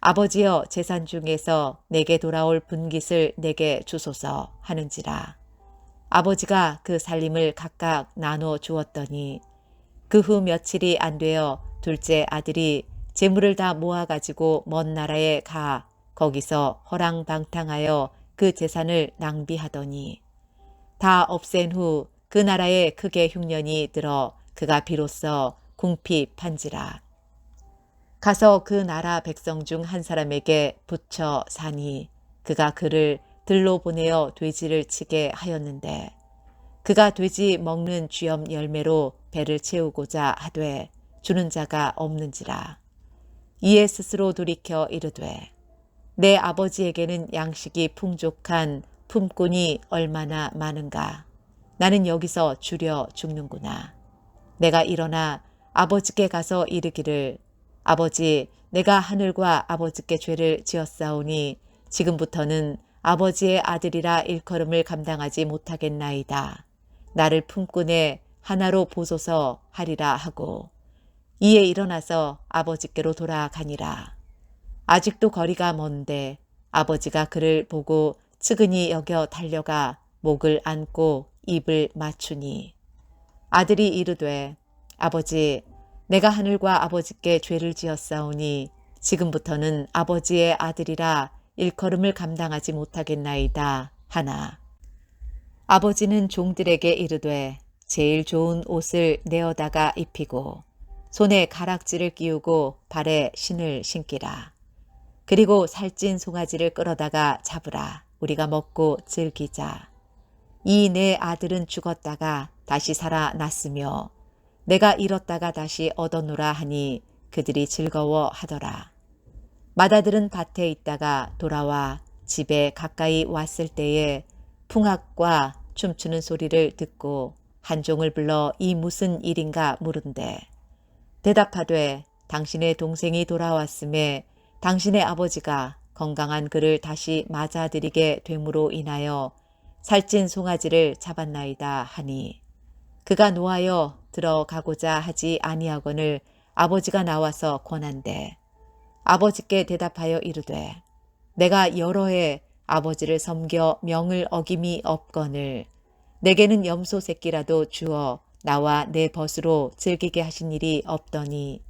아버지여 재산 중에서 내게 돌아올 분깃을 내게 주소서 하는지라. 아버지가 그 살림을 각각 나눠 주었더니 그 후 며칠이 안 되어 둘째 아들이 재물을 다 모아가지고 먼 나라에 가 거기서 허랑방탕하여 그 재산을 낭비하더니 다 없앤 후 그 나라에 크게 흉년이 들어 그가 비로소 궁핍한지라. 가서 그 나라 백성 중 한 사람에게 붙여 사니 그가 그를 들로 보내어 돼지를 치게 하였는데 그가 돼지 먹는 쥐엄 열매로 배를 채우고자 하되 주는 자가 없는지라. 이에 스스로 돌이켜 이르되 내 아버지에게는 양식이 풍족한 품꾼이 얼마나 많은가. 나는 여기서 주려 죽는구나. 내가 일어나 아버지께 가서 이르기를 아버지 내가 하늘과 아버지께 죄를 지었사오니 지금부터는 아버지의 아들이라 일컬음을 감당하지 못하겠나이다. 나를 품꾼의 하나로 보소서 하리라 하고 이에 일어나서 아버지께로 돌아가니라. 아직도 거리가 먼데 아버지가 그를 보고 측은히 여겨 달려가 목을 안고 입을 맞추니 아들이 이르되 아버지 내가 하늘과 아버지께 죄를 지었사오니 지금부터는 아버지의 아들이라 일컬음을 감당하지 못하겠나이다 하나. 아버지는 종들에게 이르되 제일 좋은 옷을 내어다가 입히고 손에 가락지를 끼우고 발에 신을 신기라. 그리고 살찐 송아지를 끌어다가 잡으라. 우리가 먹고 즐기자. 이 내 아들은 죽었다가 다시 살아났으며 내가 잃었다가 다시 얻어노라 하니 그들이 즐거워하더라. 맏아들은 밭에 있다가 돌아와 집에 가까이 왔을 때에 풍악과 춤추는 소리를 듣고 한 종을 불러 이 무슨 일인가 물은데 대답하되 당신의 동생이 돌아왔음에 당신의 아버지가 건강한 그를 다시 맞아들이게 됨으로 인하여 살찐 송아지를 잡았나이다 하니 그가 노하여 들어가고자 하지 아니하거늘 아버지가 나와서 권한대 아버지께 대답하여 이르되 내가 여러 해 아버지를 섬겨 명을 어김이 없거늘 내게는 염소 새끼라도 주어 나와 내 벗으로 즐기게 하신 일이 없더니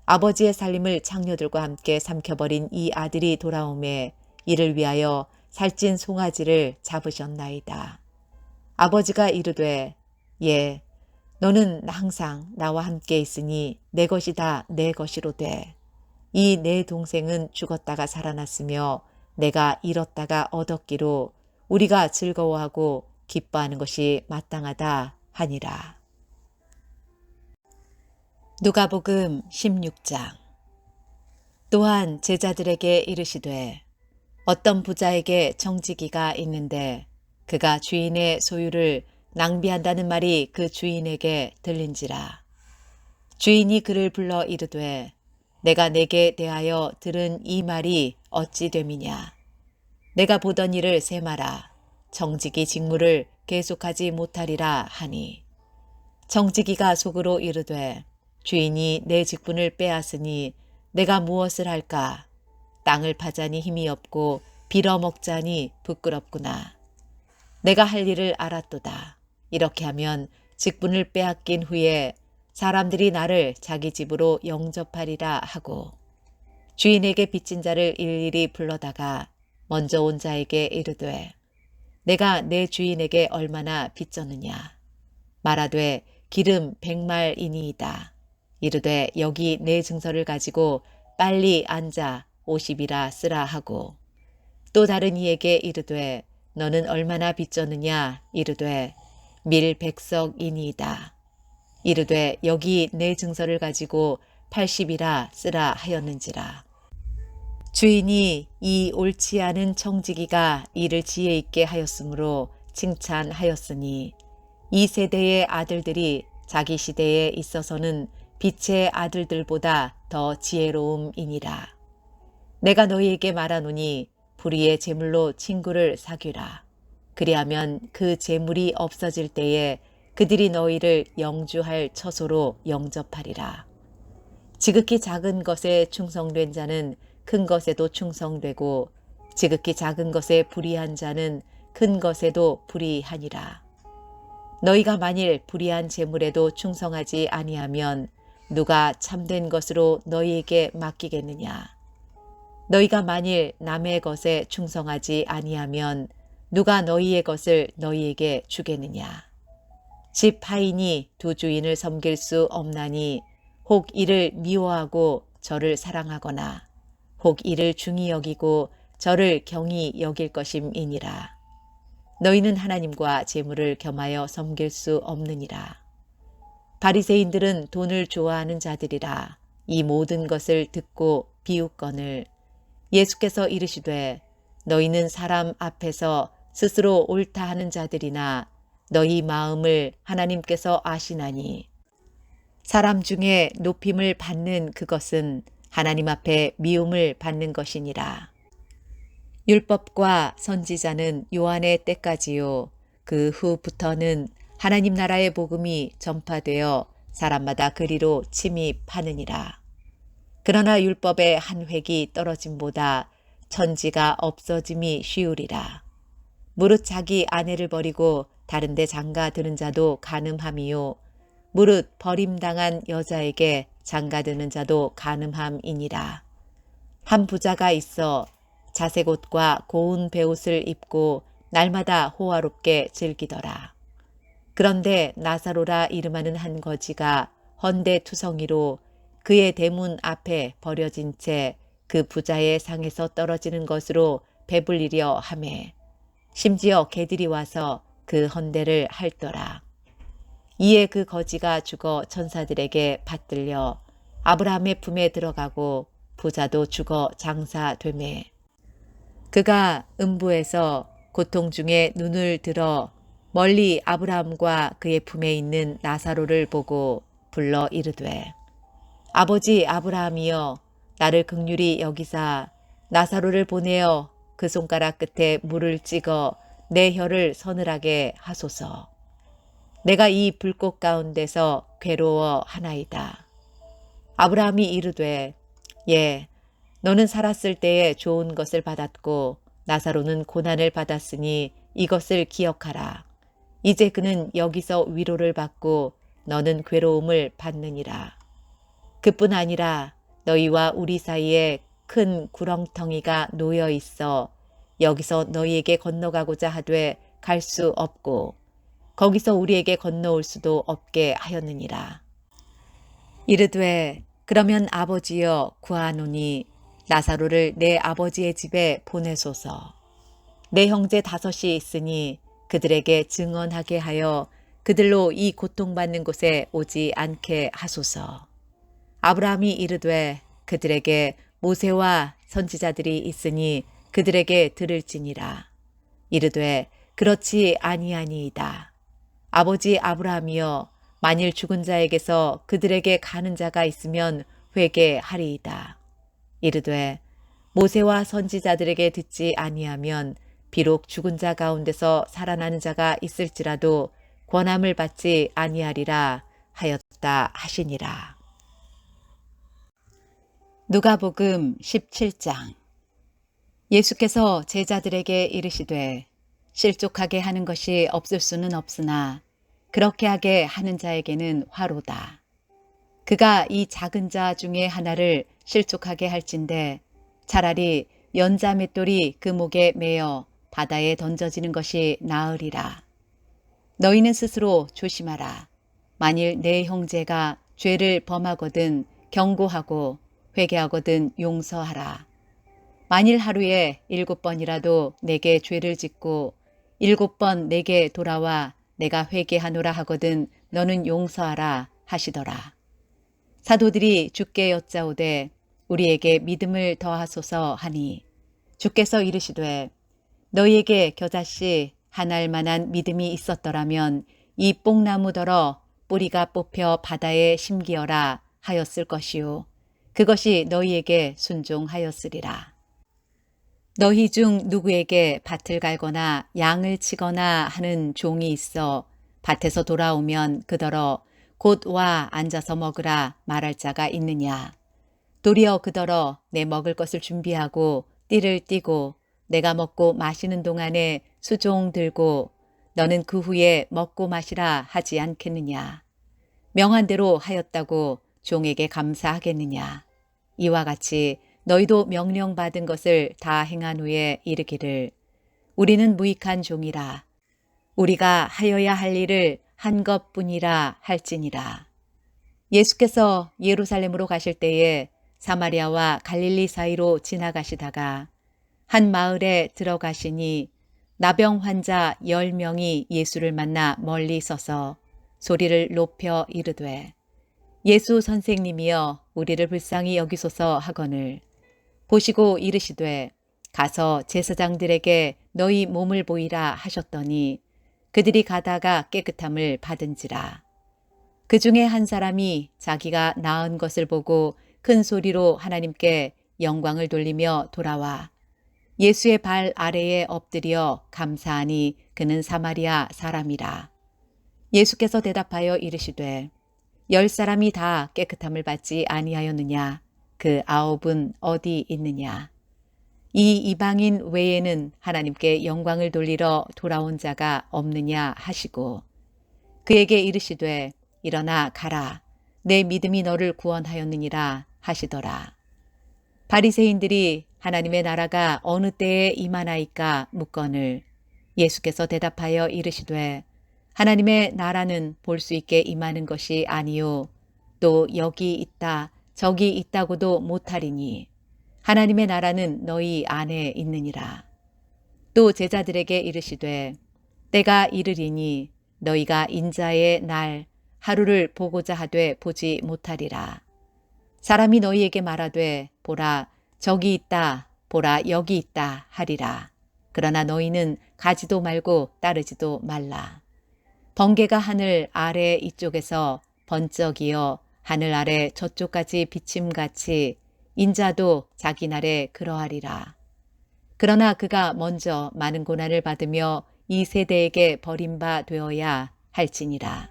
아버지의 살림을 장녀들과 함께 삼켜버린 이 아들이 돌아오매 이를 위하여 살찐 송아지를 잡으셨나이다. 아버지가 이르되 예 너는 항상 나와 함께 있으니 내 것이 다 내 것이로되 이 내 동생은 죽었다가 살아났으며 내가 잃었다가 얻었기로 우리가 즐거워하고 기뻐하는 것이 마땅하다 하니라. 누가복음 16장. 또한 제자들에게 이르시되 어떤 부자에게 청지기가 있는데 그가 주인의 소유를 낭비한다는 말이 그 주인에게 들린지라. 주인이 그를 불러 이르되 내가 내게 대하여 들은 이 말이 어찌 됨이냐. 내가 보던 일을 세마라. 청지기 직무를 계속하지 못하리라 하니 청지기가 속으로 이르되 주인이 내 직분을 빼앗으니 내가 무엇을 할까. 땅을 파자니 힘이 없고 빌어먹자니 부끄럽구나. 내가 할 일을 알았도다. 이렇게 하면 직분을 빼앗긴 후에 사람들이 나를 자기 집으로 영접하리라 하고 주인에게 빚진 자를 일일이 불러다가 먼저 온 자에게 이르되 내가 내 주인에게 얼마나 빚졌느냐. 말하되 기름 100말이니이다. 이르되 여기 내 증서를 가지고 빨리 앉아 50이라 쓰라 하고 또 다른 이에게 이르되 너는 얼마나 빚졌느냐. 이르되 밀 100석이니이다. 이르되 여기 내 증서를 가지고 80이라 쓰라 하였는지라. 주인이 이 옳지 않은 청지기가 이를 지혜 있게 하였으므로 칭찬하였으니 이 세대의 아들들이 자기 시대에 있어서는 빛의 아들들보다 더 지혜로움이니라. 내가 너희에게 말하노니 불의의 재물로 친구를 사귀라. 그리하면 그 재물이 없어질 때에 그들이 너희를 영주할 처소로 영접하리라. 지극히 작은 것에 충성된 자는 큰 것에도 충성되고 지극히 작은 것에 불의한 자는 큰 것에도 불의하니라. 너희가 만일 불의한 재물에도 충성하지 아니하면 누가 참된 것으로 너희에게 맡기겠느냐. 너희가 만일 남의 것에 충성하지 아니하면 누가 너희의 것을 너희에게 주겠느냐. 집 하인이 두 주인을 섬길 수 없나니 혹 이를 미워하고 저를 사랑하거나 혹 이를 중히 여기고 저를 경히 여길 것임이니라. 너희는 하나님과 재물을 겸하여 섬길 수 없느니라. 바리새인들은 돈을 좋아하는 자들이라. 이 모든 것을 듣고 비웃거늘 예수께서 이르시되 너희는 사람 앞에서 스스로 옳다 하는 자들이나 너희 마음을 하나님께서 아시나니 사람 중에 높임을 받는 그것은 하나님 앞에 미움을 받는 것이니라. 율법과 선지자는 요한의 때까지요. 그 후부터는 하나님 나라의 복음이 전파되어 사람마다 그리로 침입하느니라. 그러나 율법의 한 획이 떨어짐보다 천지가 없어짐이 쉬우리라. 무릇 자기 아내를 버리고 다른 데 장가드는 자도 간음함이요 무릇 버림당한 여자에게 장가드는 자도 간음함이니라. 한 부자가 있어 자색 옷과 고운 베옷을 입고 날마다 호화롭게 즐기더라. 그런데 나사로라 이름하는 한 거지가 헌데투성이로 그의 대문 앞에 버려진 채 그 부자의 상에서 떨어지는 것으로 배불리려 하매 심지어 개들이 와서 그 헌데를 핥더라. 이에 그 거지가 죽어 천사들에게 받들려 아브라함의 품에 들어가고 부자도 죽어 장사되매 그가 음부에서 고통 중에 눈을 들어 멀리 아브라함과 그의 품에 있는 나사로를 보고 불러 이르되 아버지 아브라함이여 나를 긍휼히 여기사 나사로를 보내어 그 손가락 끝에 물을 찍어 내 혀를 서늘하게 하소서. 내가 이 불꽃 가운데서 괴로워하나이다. 아브라함이 이르되 예 너는 살았을 때에 좋은 것을 받았고 나사로는 고난을 받았으니 이것을 기억하라. 이제 그는 여기서 위로를 받고 너는 괴로움을 받느니라. 그뿐 아니라 너희와 우리 사이에 큰 구렁텅이가 놓여 있어 여기서 너희에게 건너가고자 하되 갈 수 없고 거기서 우리에게 건너올 수도 없게 하였느니라. 이르되 그러면 아버지여 구하노니 나사로를 내 아버지의 집에 보내소서. 내 형제 5이 있으니 그들에게 증언하게 하여 그들로 이 고통받는 곳에 오지 않게 하소서. 아브라함이 이르되 그들에게 모세와 선지자들이 있으니 그들에게 들을지니라. 이르되 그렇지 아니하니이다. 아버지 아브라함이여 만일 죽은 자에게서 그들에게 가는 자가 있으면 회개하리이다. 이르되 모세와 선지자들에게 듣지 아니하면 비록 죽은 자 가운데서 살아나는 자가 있을지라도 권함을 받지 아니하리라 하였다 하시니라. 누가복음 17장. 예수께서 제자들에게 이르시되 실족하게 하는 것이 없을 수는 없으나 그렇게 하게 하는 자에게는 화로다. 그가 이 작은 자 중에 하나를 실족하게 할진대 차라리 연자 맷돌이 그 목에 매어 바다에 던져지는 것이 나으리라. 너희는 스스로 조심하라. 만일 내 형제가 죄를 범하거든 경고하고 회개하거든 용서하라. 만일 하루에 7번이라도 내게 죄를 짓고 7번 내게 돌아와 내가 회개하노라 하거든 너는 용서하라 하시더라. 사도들이 주께 여짜오되 우리에게 믿음을 더하소서 하니 주께서 이르시되 너희에게 겨자씨 하나일 만한 믿음이 있었더라면 이 뽕나무더러 뿌리가 뽑혀 바다에 심기어라 하였을 것이요 그것이 너희에게 순종하였으리라. 너희 중 누구에게 밭을 갈거나 양을 치거나 하는 종이 있어 밭에서 돌아오면 그더러 곧 와 앉아서 먹으라 말할 자가 있느냐. 도리어 그더러 내 먹을 것을 준비하고 띠를 띠고 내가 먹고 마시는 동안에 수종 들고 너는 그 후에 먹고 마시라 하지 않겠느냐. 명한 대로 하였다고 종에게 감사하겠느냐. 이와 같이 너희도 명령받은 것을 다 행한 후에 이르기를 우리는 무익한 종이라. 우리가 하여야 할 일을 한 것뿐이라 할지니라. 예수께서 예루살렘으로 가실 때에 사마리아와 갈릴리 사이로 지나가시다가 한 마을에 들어가시니 나병 환자 10명이 예수를 만나 멀리 서서 소리를 높여 이르되 예수 선생님이여 우리를 불쌍히 여기소서 하거늘 보시고 이르시되 가서 제사장들에게 너희 몸을 보이라 하셨더니 그들이 가다가 깨끗함을 받은지라. 그 중에 한 사람이 자기가 나은 것을 보고 큰 소리로 하나님께 영광을 돌리며 돌아와 예수의 발 아래에 엎드려 감사하니 그는 사마리아 사람이라. 예수께서 대답하여 이르시되 10사람이 다 깨끗함을 받지 아니하였느냐. 그 9은 어디 있느냐? 이 이방인 외에는 하나님께 영광을 돌리러 돌아온 자가 없느냐 하시고 그에게 이르시되 일어나 가라. 내 믿음이 너를 구원하였느니라 하시더라. 바리새인들이 하나님의 나라가 어느 때에 임하나이까 묻거늘 예수께서 대답하여 이르시되 하나님의 나라는 볼 수 있게 임하는 것이 아니요 또 여기 있다 저기 있다고도 못하리니 하나님의 나라는 너희 안에 있느니라. 또 제자들에게 이르시되 때가 이르리니 너희가 인자의 날 하루를 보고자 하되 보지 못하리라. 사람이 너희에게 말하되 보라 저기 있다 보라 여기 있다 하리라. 그러나 너희는 가지도 말고 따르지도 말라. 번개가 하늘 아래 이쪽에서 번쩍이어 하늘 아래 저쪽까지 비침같이 인자도 자기 날에 그러하리라. 그러나 그가 먼저 많은 고난을 받으며 이 세대에게 버림바 되어야 할지니라.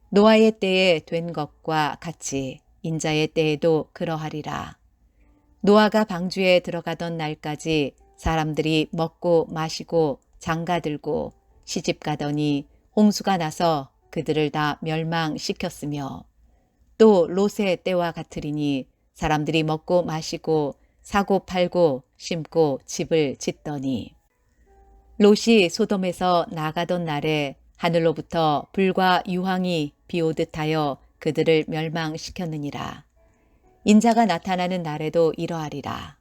노아의 때에 된 것과 같이 인자의 때에도 그러하리라. 노아가 방주에 들어가던 날까지 사람들이 먹고 마시고 장가들고 시집가더니 홍수가 나서 그들을 다 멸망시켰으며 또 롯의 때와 같으리니 사람들이 먹고 마시고 사고 팔고 심고 집을 짓더니 롯이 소돔에서 나가던 날에 하늘로부터 불과 유황이 비오듯 하여 그들을 멸망시켰느니라. 인자가 나타나는 날에도 이러하리라.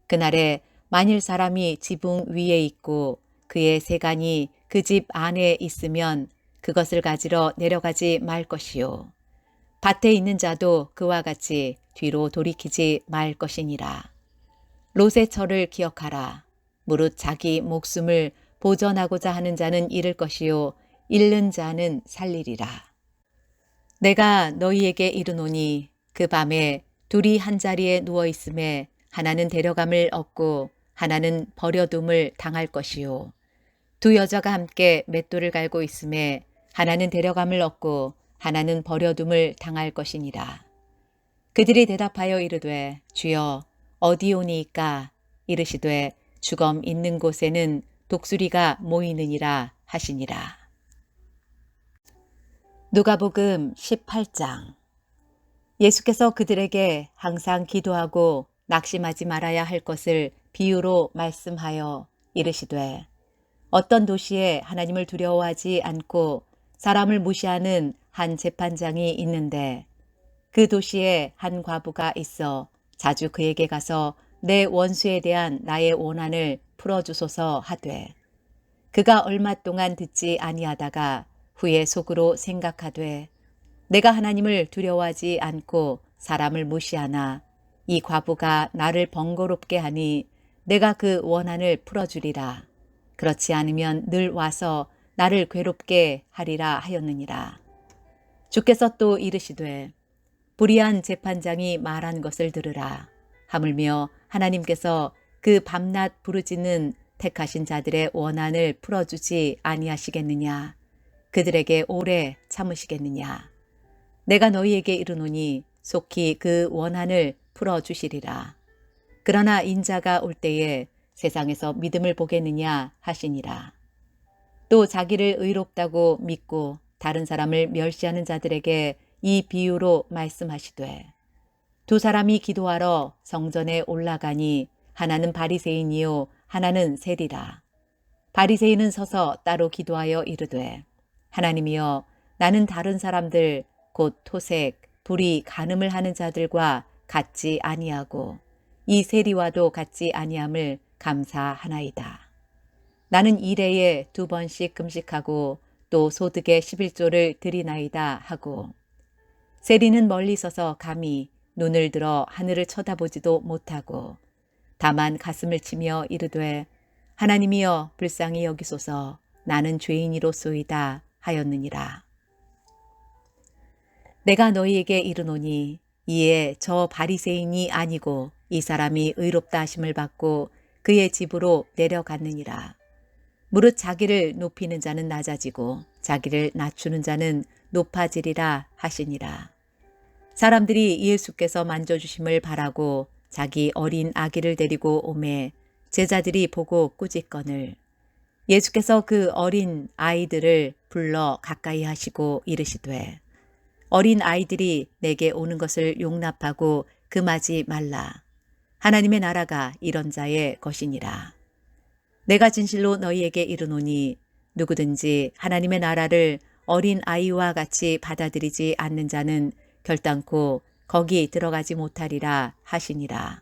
그날에 만일 사람이 지붕 위에 있고 그의 세간이 그 집 안에 있으면 그것을 가지러 내려가지 말 것이요. 밭에 있는 자도 그와 같이 뒤로 돌이키지 말 것이니라. 롯의 철을 기억하라. 무릇 자기 목숨을 보전하고자 하는 자는 잃을 것이요 잃는 자는 살리리라. 내가 너희에게 이르노니 그 밤에 둘이 한 자리에 누워 있음에 하나는 데려감을 얻고 하나는 버려둠을 당할 것이요 두 여자가 함께 맷돌을 갈고 있음에 하나는 데려감을 얻고 하나는 버려둠을 당할 것이니라. 그들이 대답하여 이르되 주여 어디오니이까? 이르시되 주검 있는 곳에는 독수리가 모이느니라 하시니라. 누가복음 18장. 예수께서 그들에게 항상 기도하고 낙심하지 말아야 할 것을 비유로 말씀하여 이르시되 어떤 도시에 하나님을 두려워하지 않고 사람을 무시하는 한 재판장이 있는데 그 도시에 한 과부가 있어 자주 그에게 가서 내 원수에 대한 나의 원한을 풀어주소서 하되 그가 얼마 동안 듣지 아니하다가 후에 속으로 생각하되 내가 하나님을 두려워하지 않고 사람을 무시하나 이 과부가 나를 번거롭게 하니 내가 그 원한을 풀어주리라. 그렇지 않으면 늘 와서 나를 괴롭게 하리라 하였느니라. 주께서 또 이르시되 불의한 재판장이 말한 것을 들으라. 하물며 하나님께서 그 밤낮 부르짖는 택하신 자들의 원한을 풀어주지 아니하시겠느냐. 그들에게 오래 참으시겠느냐. 내가 너희에게 이르노니 속히 그 원한을 풀어주시리라. 그러나 인자가 올 때에 세상에서 믿음을 보겠느냐 하시니라. 또 자기를 의롭다고 믿고 다른 사람을 멸시하는 자들에게 이 비유로 말씀하시되 두 사람이 기도하러 성전에 올라가니 하나는 바리새인이요 하나는 세리라. 바리새인은 서서 따로 기도하여 이르되 하나님이여 나는 다른 사람들 곧 토색, 불의, 간음을 하는 자들과 같지 아니하고 이 세리와도 같지 아니함을 감사하나이다. 나는 일해에 2번씩 금식하고 또 소득의 11조를 드리나이다 하고 세리는 멀리 서서 감히 눈을 들어 하늘을 쳐다보지도 못하고 다만 가슴을 치며 이르되 하나님이여 불쌍히 여기소서 나는 죄인이로소이다 하였느니라. 내가 너희에게 이르노니 이에 저 바리새인이 아니고 이 사람이 의롭다 하심을 받고 그의 집으로 내려갔느니라. 무릇 자기를 높이는 자는 낮아지고 자기를 낮추는 자는 높아지리라 하시니라. 사람들이 예수께서 만져주심을 바라고 자기 어린 아기를 데리고 오매 제자들이 보고 꾸짖거늘 예수께서 그 어린 아이들을 불러 가까이 하시고 이르시되 어린 아이들이 내게 오는 것을 용납하고 금하지 말라. 하나님의 나라가 이런 자의 것이니라. 내가 진실로 너희에게 이르노니 누구든지 하나님의 나라를 어린 아이와 같이 받아들이지 않는 자는 결단코 거기 들어가지 못하리라 하시니라.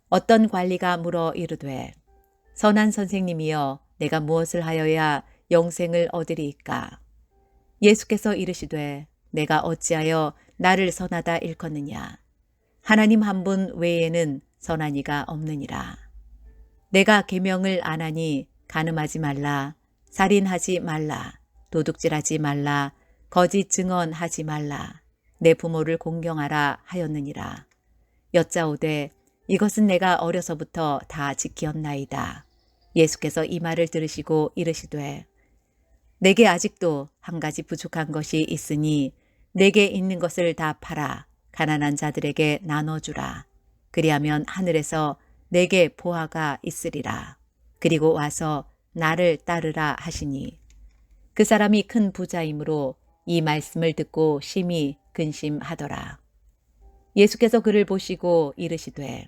어떤 관리가 물어 이르되 선한 선생님이여 내가 무엇을 하여야 영생을 얻으리이까? 예수께서 이르시되 내가 어찌하여 나를 선하다 일컫느냐? 하나님 한 분 외에는 선한 이가 없느니라. 내가 계명을 안 하니 간음하지 말라, 살인하지 말라, 도둑질하지 말라, 거짓 증언하지 말라, 내 부모를 공경하라 하였느니라. 여짜오되 이것은 내가 어려서부터 다 지키었나이다. 예수께서 이 말을 들으시고 이르시되 내게 아직도 한 가지 부족한 것이 있으니 내게 있는 것을 다 팔아 가난한 자들에게 나눠주라. 그리하면 하늘에서 내게 보화가 있으리라. 그리고 와서 나를 따르라 하시니 그 사람이 큰 부자이므로 이 말씀을 듣고 심히 근심하더라. 예수께서 그를 보시고 이르시되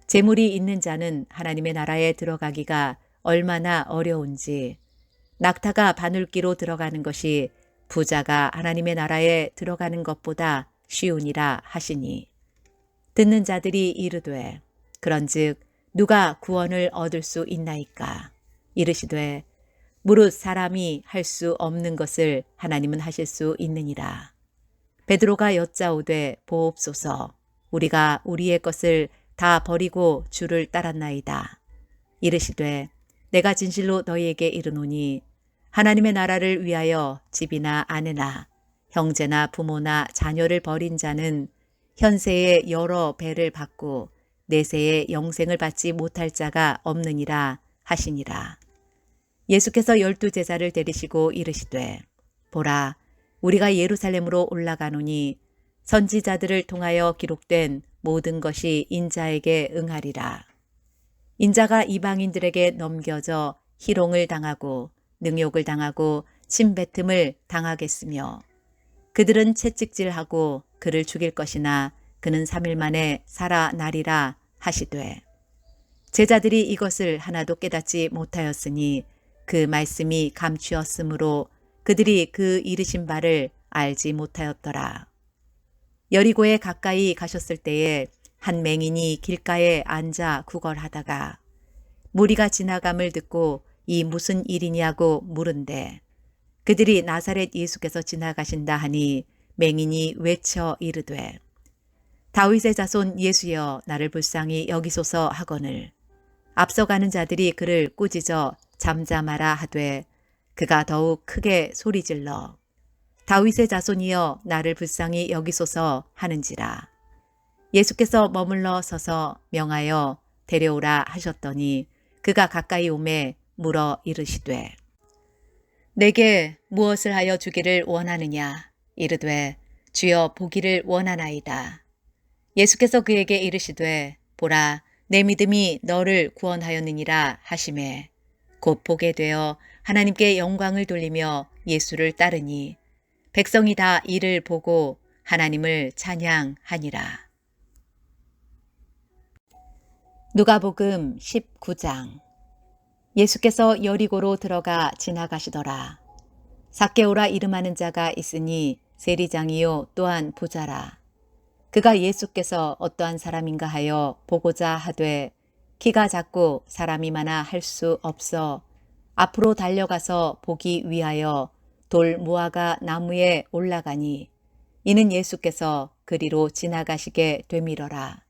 재물이 있는 자는 하나님의 나라에 들어가기가 얼마나 어려운지 낙타가 바늘기로 들어가는 것이 부자가 하나님의 나라에 들어가는 것보다 쉬우니라 하시니 듣는 자들이 이르되 그런즉 누가 구원을 얻을 수 있나이까? 이르시되 무릇 사람이 할 수 없는 것을 하나님은 하실 수 있느니라. 베드로가 여짜오되 보옵소서 우리가 우리의 것을 다 버리고 주를 따랐나이다. 이르시되 내가 진실로 너희에게 이르노니 하나님의 나라를 위하여 집이나 아내나 형제나 부모나 자녀를 버린 자는 현세의 여러 배를 받고 내세의 영생을 받지 못할 자가 없느니라 하시니라. 예수께서 12 제자를 데리시고 이르시되 보라 우리가 예루살렘으로 올라가노니 선지자들을 통하여 기록된 모든 것이 인자에게 응하리라. 인자가 이방인들에게 넘겨져 희롱을 당하고 능욕을 당하고 침뱉음을 당하겠으며 그들은 채찍질하고 그를 죽일 것이나 그는 3일 만에 살아나리라 하시되 제자들이 이것을 하나도 깨닫지 못하였으니 그 말씀이 감추었으므로 그들이 그 이르신 바를 알지 못하였더라. 여리고에 가까이 가셨을 때에 한 맹인이 길가에 앉아 구걸하다가 무리가 지나감을 듣고 이 무슨 일이냐고 물은데 그들이 나사렛 예수께서 지나가신다 하니 맹인이 외쳐 이르되 다윗의 자손 예수여 나를 불쌍히 여기소서 하거늘 앞서가는 자들이 그를 꾸짖어 잠잠하라 하되 그가 더욱 크게 소리질러 다윗의 자손이여 나를 불쌍히 여기소서 하는지라. 예수께서 머물러 서서 명하여 데려오라 하셨더니 그가 가까이 오매 물어 이르시되 내게 무엇을 하여 주기를 원하느냐? 이르되 주여 보기를 원하나이다. 예수께서 그에게 이르시되 보라 내 믿음이 너를 구원하였느니라 하시매 곧 보게 되어 하나님께 영광을 돌리며 예수를 따르니 백성이 다 이를 보고 하나님을 찬양하니라. 누가복음 19장. 예수께서 여리고로 들어가 지나가시더라. 삭개오라 이름하는 자가 있으니 세리장이요 또한 부자라. 그가 예수께서 어떠한 사람인가 하여 보고자 하되 키가 작고 사람이 많아 할 수 없어 앞으로 달려가서 보기 위하여 돌 무화과 나무에 올라가니 이는 예수께서 그리로 지나가시게 되밀어라.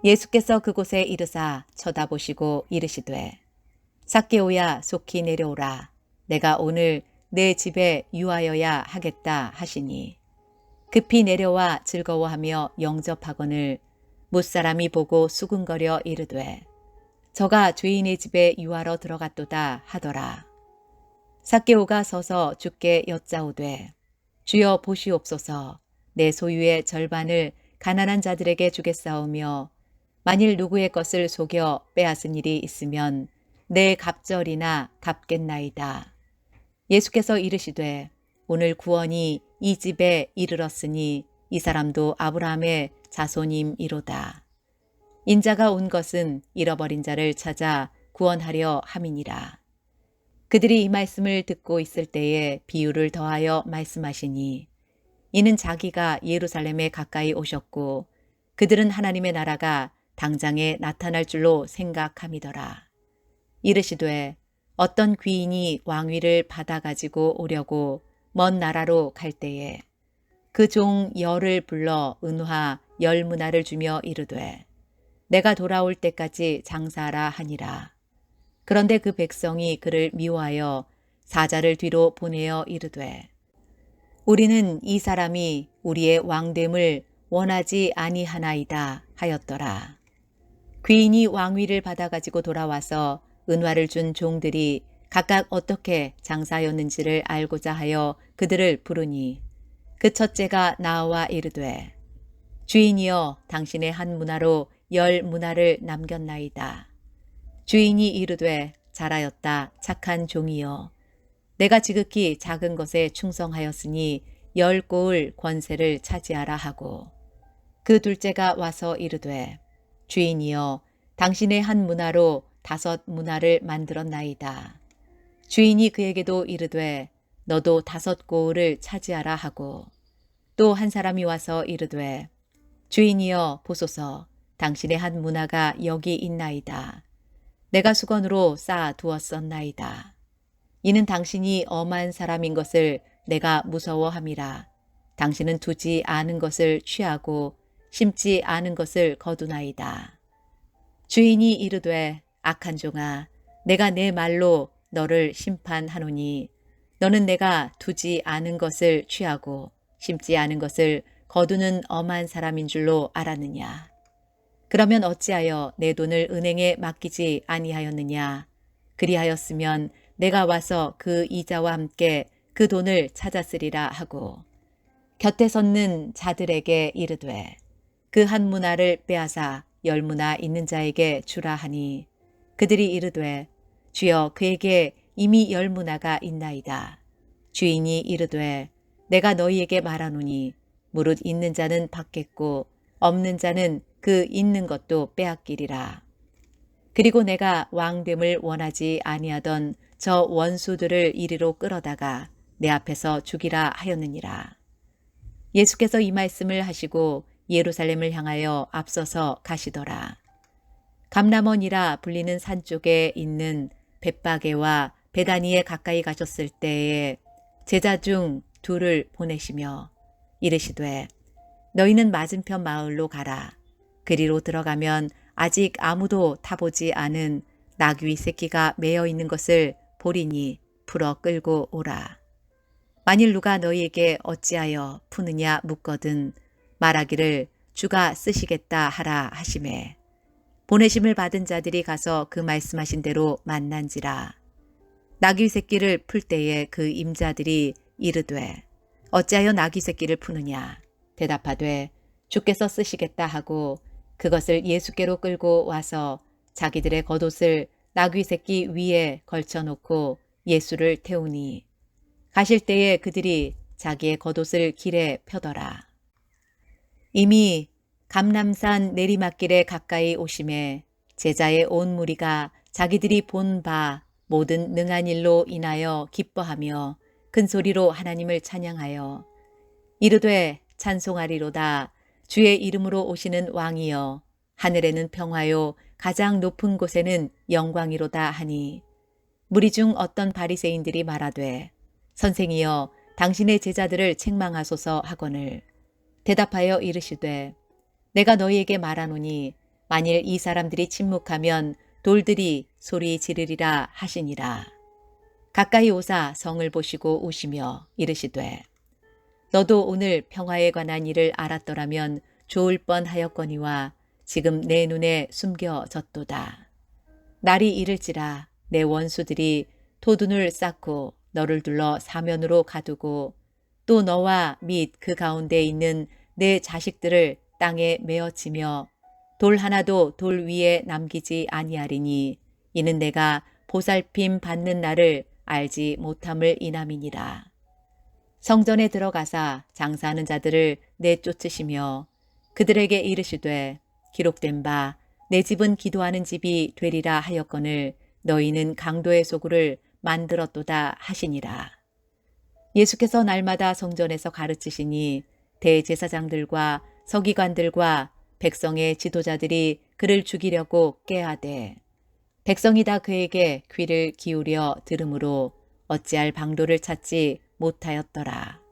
예수께서 그곳에 이르사 쳐다보시고 이르시되 삭개오야 속히 내려오라. 내가 오늘 내 집에 유하여야 하겠다 하시니 급히 내려와 즐거워하며 영접하거늘 못사람이 보고 수군거려 이르되 저가 죄인의 집에 유하러 들어갔도다 하더라. 삭개오가 서서 주께 여짜오되 주여 보시옵소서 내 소유의 절반을 가난한 자들에게 주겠사오며 만일 누구의 것을 속여 빼앗은 일이 있으면 내 갑절이나 갚겠나이다. 예수께서 이르시되 오늘 구원이 이 집에 이르렀으니 이 사람도 아브라함의 자손임이로다. 인자가 온 것은 잃어버린 자를 찾아 구원하려 함이니라. 그들이 이 말씀을 듣고 있을 때에 비유를 더하여 말씀하시니 이는 자기가 예루살렘에 가까이 오셨고 그들은 하나님의 나라가 당장에 나타날 줄로 생각함이더라. 이르시되 어떤 귀인이 왕위를 받아가지고 오려고 먼 나라로 갈 때에 그 종 열을 불러 은화 10문화를 주며 이르되 내가 돌아올 때까지 장사하라 하니라. 그런데 그 백성이 그를 미워하여 사자를 뒤로 보내어 이르되 우리는 이 사람이 우리의 왕됨을 원하지 아니하나이다 하였더라. 귀인이 왕위를 받아가지고 돌아와서 은화를 준 종들이 각각 어떻게 장사하였는지를 알고자 하여 그들을 부르니 그 첫째가 나와 이르되 주인이여 당신의 한 문화로 10문화를 남겼나이다. 주인이 이르되 잘하였다 착한 종이여 내가 지극히 작은 것에 충성하였으니 10고을 권세를 차지하라 하고 그 둘째가 와서 이르되 주인이여 당신의 한 문화로 5문화를 만들었나이다. 주인이 그에게도 이르되 너도 5고을을 차지하라 하고 또 한 사람이 와서 이르되 주인이여 보소서 당신의 한 문화가 여기 있나이다. 내가 수건으로 쌓아 두었었나이다. 이는 당신이 엄한 사람인 것을 내가 무서워함이라. 당신은 두지 않은 것을 취하고 심지 않은 것을 거두나이다. 주인이 이르되 악한 종아 내가 내 말로 너를 심판하노니 너는 내가 두지 않은 것을 취하고 심지 않은 것을 거두는 엄한 사람인 줄로 알았느냐. 그러면 어찌하여 내 돈을 은행에 맡기지 아니하였느냐. 그리하였으면 내가 와서 그 이자와 함께 그 돈을 찾았으리라 하고 곁에 섰는 자들에게 이르되 그 한 문화를 빼앗아 10문화 있는 자에게 주라 하니 그들이 이르되 주여 그에게 이미 10문화가 있나이다. 주인이 이르되 내가 너희에게 말하노니 무릇 있는 자는 받겠고 없는 자는 그 있는 것도 빼앗기리라. 그리고 내가 왕됨을 원하지 아니하던 저 원수들을 이리로 끌어다가 내 앞에서 죽이라 하였느니라. 예수께서 이 말씀을 하시고 예루살렘을 향하여 앞서서 가시더라. 감람원이라 불리는 산 쪽에 있는 벳바게와 베다니에 가까이 가셨을 때에 제자 중 둘을 보내시며 이르시되 너희는 맞은편 마을로 가라. 그리로 들어가면 아직 아무도 타보지 않은 나귀 새끼가 매어 있는 것을 보리니 풀어 끌고 오라. 만일 누가 너희에게 어찌하여 푸느냐 묻거든 말하기를 주가 쓰시겠다 하라 하시매 보내심을 받은 자들이 가서 그 말씀하신 대로 만난지라. 나귀 새끼를 풀 때에 그 임자들이 이르되 어찌하여 나귀 새끼를 푸느냐. 대답하되 주께서 쓰시겠다 하고 그것을 예수께로 끌고 와서 자기들의 겉옷을 나귀 새끼 위에 걸쳐놓고 예수를 태우니 가실 때에 그들이 자기의 겉옷을 길에 펴더라. 이미 감람산 내리막길에 가까이 오심에 제자의 온 무리가 자기들이 본 바 모든 능한 일로 인하여 기뻐하며 큰 소리로 하나님을 찬양하여 이르되 찬송하리로다. 주의 이름으로 오시는 왕이여 하늘에는 평화요 가장 높은 곳에는 영광이로다 하니 무리 중 어떤 바리새인들이 말하되 선생이여 당신의 제자들을 책망하소서 하거늘 대답하여 이르시되 내가 너희에게 말하노니 만일 이 사람들이 침묵하면 돌들이 소리 지르리라 하시니라. 가까이 오사 성을 보시고 우시며 이르시되 너도 오늘 평화에 관한 일을 알았더라면 좋을 뻔하였거니와 지금 내 눈에 숨겨졌도다. 날이 이를지라 내 원수들이 토둔을 쌓고 너를 둘러 사면으로 가두고 또 너와 및 그 가운데 있는 내 자식들을 땅에 메어치며 돌 하나도 돌 위에 남기지 아니하리니 이는 내가 보살핌 받는 날을 알지 못함을 인함이니라. 성전에 들어가사 장사하는 자들을 내쫓으시며 그들에게 이르시되 기록된 바 내 집은 기도하는 집이 되리라 하였거늘 너희는 강도의 소굴을 만들었도다 하시니라. 예수께서 날마다 성전에서 가르치시니 대제사장들과 서기관들과 백성의 지도자들이 그를 죽이려고 꾀하되 백성이 다 그에게 귀를 기울여 들으므로 어찌할 방도를 찾지 못하였더라.